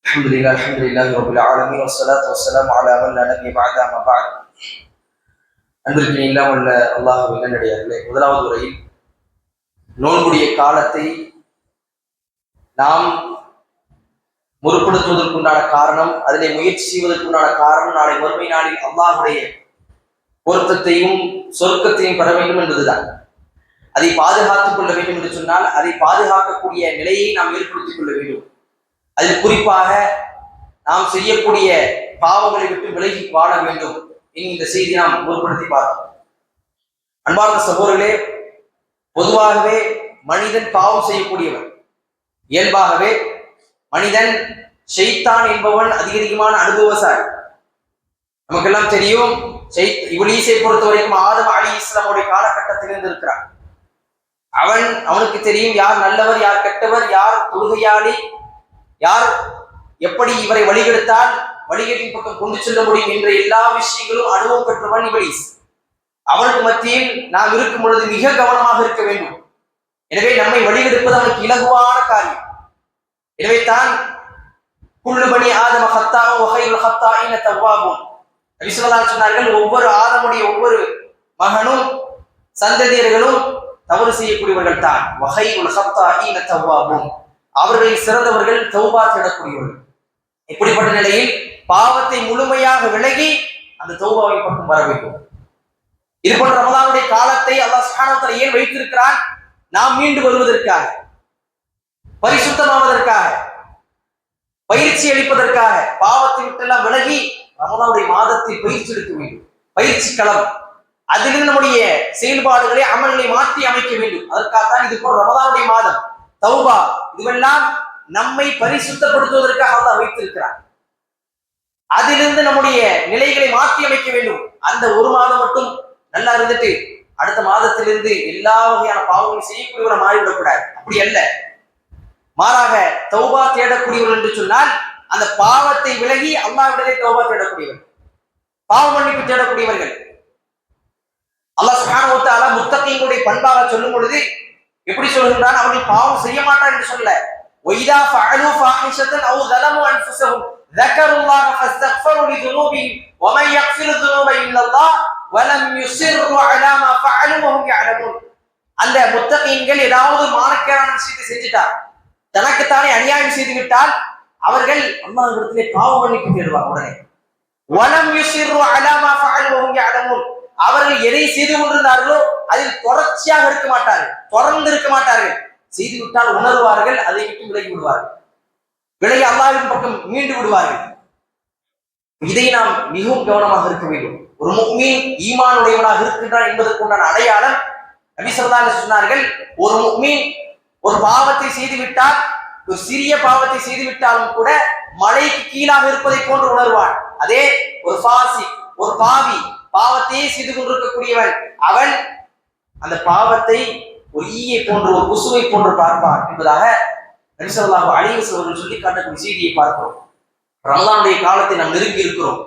அல்ஹம்துலில்லாஹி ரப்பில் ஆலமீன் வஸ்ஸலாத்து வஸ்ஸலாமு அலா மன் லா நபிய பஅத அம்மா பஅத். அன்பிற்கு இல்லாமல் அல்லாஹ்வின் நல்லடியார்களே, முதலாவது உரையில் நோன்புடைய காலத்தை நாம் முற்படுத்துவதற்குண்டான காரணம், அதிலே முயற்சி செய்வதற்குண்டான காரணம், நாளை மறுமை நாளில் அல்லாஹ்வுடைய பொருத்தத்தையும் சொர்க்கத்தையும் பெற வேண்டும் என்பதுதான். அதை பாதுகாத்துக் கொள்ள வேண்டும் என்று சொன்னால் அதை பாதுகாக்கக்கூடிய நிலையை நாம் ஏற்படுத்திக் கொள்ள வேண்டும். அதில் குறிப்பாக நாம் செய்யக்கூடிய பாவங்களை விட்டு விலகி வாழ வேண்டும். இனி இந்த செய்தி நாம் முற்படுத்தி பார்ப்போம். அன்பார்ந்த சகோதரர்களே, பொதுவாகவே மனிதன் பாவம் செய்யக்கூடியவன். இயல்பாகவே மனிதன் ஷைத்தான் என்பவன் அதிகமான அனுபவசாலி. நமக்கெல்லாம் தெரியும், இப்லீஸை பொறுத்த வரைக்கும் ஆதம் அலைஹிஸ்ஸலாமுடைய காலகட்டத்தில் இருந்து இருக்கிறான். அவனுக்கு தெரியும் யார் நல்லவர், யார் கெட்டவர், யார் தொழுகையாளி, யார் எப்படி இவரை வழிகெடுத்தால் வழிகேட்டின் பக்கம் கொண்டு செல்ல முடியும் என்ற எல்லா விஷயங்களும் அனுபவம் பெற்றவன் இப்லீஸ். அவனுக்கு மத்தியில் நாம் இருக்கும் பொழுது மிக கவனமாக இருக்க வேண்டும். எனவே நம்மை வழிகெடுப்பது அவனுக்கு இலகுவான காரியம். எனவே தான் குல்லு பனி ஆதம ஹத்தாஉ வ கைருல் ஹத்தாஇன தவ்வாபூன். நபி ஸல்லல்லாஹு அலைஹி சொன்னார்கள், ஒவ்வொரு ஆதமுடைய ஒவ்வொரு மகனும் சந்ததியர்களும் தவறு செய்யக்கூடியவர்கள் தான். வ கைருல் ஹத்தாஇன தவ்வாபூன், அவர்களில் சிறந்தவர்கள் தௌபா தேடக்கூடியவர்கள். இப்படிப்பட்ட நிலையில் பாவத்தை முழுமையாக விலகி அந்த தௌபாவை பக்கம் வர வேண்டும். இது போன்ற ரமலானுடைய காலத்தை அல்லாஹ் சுப்ஹானஹு வ தஆலா ஏன் வைத்திருக்கிறான்? நாம் மீண்டு வருவதற்காக, பரிசுத்தமாவதற்காக, பயிற்சி அளிப்பதற்காக. பாவத்தை விட்டெல்லாம் விலகி ரமலானுடைய மாதத்தில் பயிற்சி எடுக்க வேண்டும். பயிற்சி களம். அதிலிருந்து நம்முடைய செயல்பாடுகளை, அமல்களை மாற்றி அமைக்க வேண்டும். அதற்காகத்தான் இது போன்ற ரமலானுடைய மாதம், தௌபா, இதுவெல்லாம் நம்மை பரிசுத்தப்படுத்துவதற்காக அல்லாஹ் வைத்திருக்கிறார். அதிலிருந்து நம்முடைய நிலைகளை மாற்றி அமைக்க வேண்டும். அந்த ஒரு மாதம் மட்டும் நல்லா இருந்துட்டு அடுத்த மாதத்திலிருந்து எல்லா வகையான பாவங்களை செய்யக்கூடியவரை மாறிவிடக்கூடாது. அப்படி அல்ல. மாறாக தௌபா தேடக்கூடியவர்கள் என்று சொன்னால் அந்த பாவத்தை விலகி அல்லாஹ்விடமே தௌபா தேடக்கூடியவர்கள், பாவ மன்னிப்பு தேடக்கூடியவர்கள். அல்லாஹ் சுப்ஹானஹு வ தஆலா முத்தகீன்களுடைய பண்பாக சொல்லும் பொழுது எப்படி சொல்கின்றான்? அவர்கள் பாவம் செய்ய மாட்டார் என்று சொல்ல, وَإِذَا فَعَلُوا فَاحِشَةً أَوْ ظَلَمُوا أَنفُسَهُمْ ذَكَرُوا اللَّهَ فَاسْتَغْفَرُوا لِذُنُوبِهِمْ وَمَن يَغْفِرُ الذُّنُوبَ إِلَّا اللَّهُ وَلَمْ يُصِرُّوا عَلَى مَا فَعَلُوا وَهُمْ يَعْلَمُونَ. அந்த முத்தகீன்கள் ஏதாவது மானக்கேடான விஷயத்தை செஞ்சிட்டார், தனக்குத்தானே அநியாயம் செய்து விட்டால் அவர்கள் அல்லாஹ்விடத்திலே பாவ மன்னிப்பு தேடுவார். உடனே وَلَمْ يُصِرُّوا عَلَى مَا فَعَلُوا وَهُمْ يَعْلَمُونَ. அவர்கள் எதை செய்து கொண்டிருந்தார்களோ அதில் தொடர்ச்சியாக இருக்க மாட்டார்கள், தொடர்ந்து இருக்க மாட்டார்கள். செய்து விட்டால் உணர்வார்கள், அதை விட்டு விலகி விடுவார்கள், விலகி அல்லாஹ்வின் பக்கம் மீண்டு விடுவார்கள். இதை நாம் மிகவும் கவனமாக இருக்க வேண்டும். ஒரு முஃமின் ஈமானுடையவனாக இருக்கின்றான் என்பதற்குண்டான அடையாளம் நபி ஸல்லல்லாஹு அலைஹி வஸல்லம் சொன்னார்கள், ஒரு முஃமின் ஒரு பாவத்தை செய்து விட்டால், ஒரு சிறிய பாவத்தை செய்து விட்டாலும் கூட மலைக்கு கீழாக இருப்பதை போன்று உணர்வான். அதே ஒரு ஃபாசி, ஒரு பாவி, பாவத்தையே செய்து கொண்டிருக்கக்கூடியவன், அவன் அந்த பாவத்தை ஒரு ஈயை போன்று, ஒரு குசுவை போன்று பார்ப்பான் என்பதாக நபி ஸல்லல்லாஹு அலைஹி வஸல்லம் அவர்கள் சொல்லி காட்டக்கூடிய செய்தியை பார்க்கிறோம். ரமலானுடைய காலத்தை நாம் நெருங்கி இருக்கிறோம்.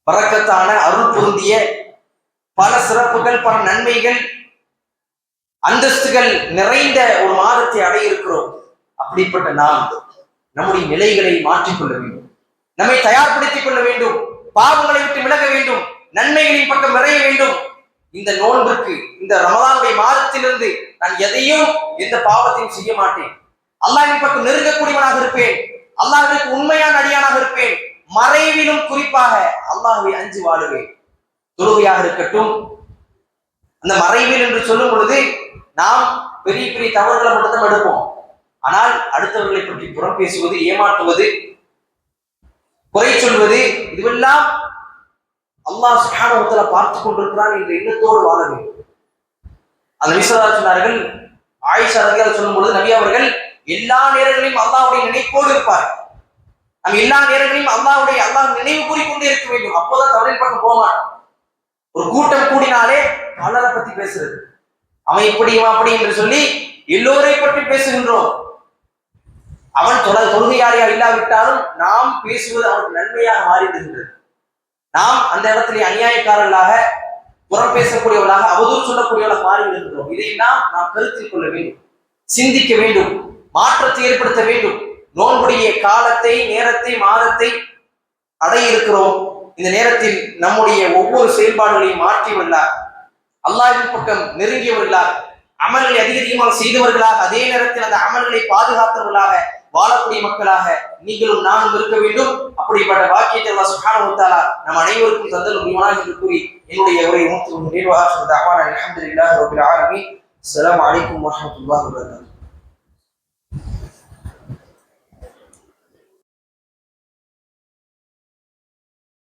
பரக்கத்தான அருள் பொருந்திய பல சிறப்புகள், பல நன்மைகள், அந்தஸ்துகள் நிறைந்த ஒரு மாதத்தை அடைய இருக்கிறோம். அப்படிப்பட்ட நாம் நம்முடைய நிலைகளை மாற்றிக்கொள்ள வேண்டும், நம்மை தயார்படுத்திக் கொள்ள வேண்டும், பாவங்களை விட்டு விலக வேண்டும், நன்மைகளின் பக்கம் விரைய வேண்டும். இந்த நோன்பிற்கு, இந்த ரமலானுடைய மாதத்திலிருந்து நான் எதையும், எந்த பாவத்தையும் செய்ய மாட்டேன், அல்லாஹ்வின் பக்கம் நெருங்கக்கூடியவனாக இருப்பேன், அல்லாஹ்விற்கு உண்மையான அடியானாக இருப்பேன், மறைவிலும் குறிப்பாக அல்லாஹ்வை அஞ்சி வாழுவேன். தொழுகையாக இருக்கட்டும், அந்த மறைவில் என்று சொல்லும் பொழுது நாம் பெரிய பெரிய தவறுகளை மட்டும்தான் எடுப்போம். ஆனால் அடுத்தவர்களை பற்றி புறம் பேசுவது, ஏமாற்றுவது, குறை சொல்வது, இதுவெல்லாம் அல்லாஹ் சுப்ஹானஹு வ தஆலா பார்த்துக் கொண்டிருக்கிறான் என்ற எண்ணத்தோடு வாழ வேண்டும். அந்த நபி ஸல்லல்லாஹு அலைஹி சொன்னார்கள், ஆயிஷா ரலியல்லாஹு சொல்லும் பொழுது நபி அவர்கள் எல்லா நேரங்களிலும் அல்லாஹ்வுடைய நினைப்போடு இருப்பார். நம்ம எல்லா நேரங்களையும் அல்லாஹ் நினைவு கூறிக்கொண்டே இருக்க வேண்டும். அப்போதான் தவறின் பக்கம் போக மாட்டோம். ஒரு கூட்டம் கூடினாலே பலரை பத்தி பேசுறது, அவன் இப்படி இவன் அப்படி என்று சொல்லி எல்லோரை பற்றி பேசுகின்றோம். அவன் தொழுகையாரியா இல்லாவிட்டாலும் நாம் பேசுவது அவனுக்கு நன்மையாக மாறிவிடுகின்றது. நாம் அந்த இடத்திலே அநியாயக்காரர்களாக, புறம் பேசக்கூடியவர்களாக, அவதூறு சொல்லக்கூடியவர்களாக மாறிவிடுகின்றோம். இதையெல்லாம் நாம் கருத்தில் கொள்ள வேண்டும், சிந்திக்க வேண்டும், மாற்றத்தை ஏற்படுத்த வேண்டும். நோன்புடைய காலத்தை, நேரத்தை, மாதத்தை அடைய இருக்கிறோம். இந்த நேரத்தில் நம்முடைய ஒவ்வொரு செயல்பாடுகளையும் மாற்றியுள்ளார். அல்லாஹ்வின் பக்கம் நெருங்கியவர்களாக, அமல்களை அதிகமாக செய்தவர்களாக, அதே நேரத்தில் அந்த அமல்களை பாதுகாத்தவர்களாக வாழக்கூடிய மக்களாக நீங்களும் நானும் இருக்க வேண்டும். அப்படிப்பட்ட வாக்கியத்தை அல்லாஹ் சுப்ஹானஹு வ தஆலா நம் அனைவருக்கும் தந்தல் முடியுமானால் என்று கூறி என்னுடைய உரையை முடித்து நிறைவாக அல்ஹம்துலில்லாஹி ரப்பில் ஆலமீன். அஸ்ஸலாமு அலைக்கும் வரஹ்மத்துல்லாஹி வபரகாத்துஹு.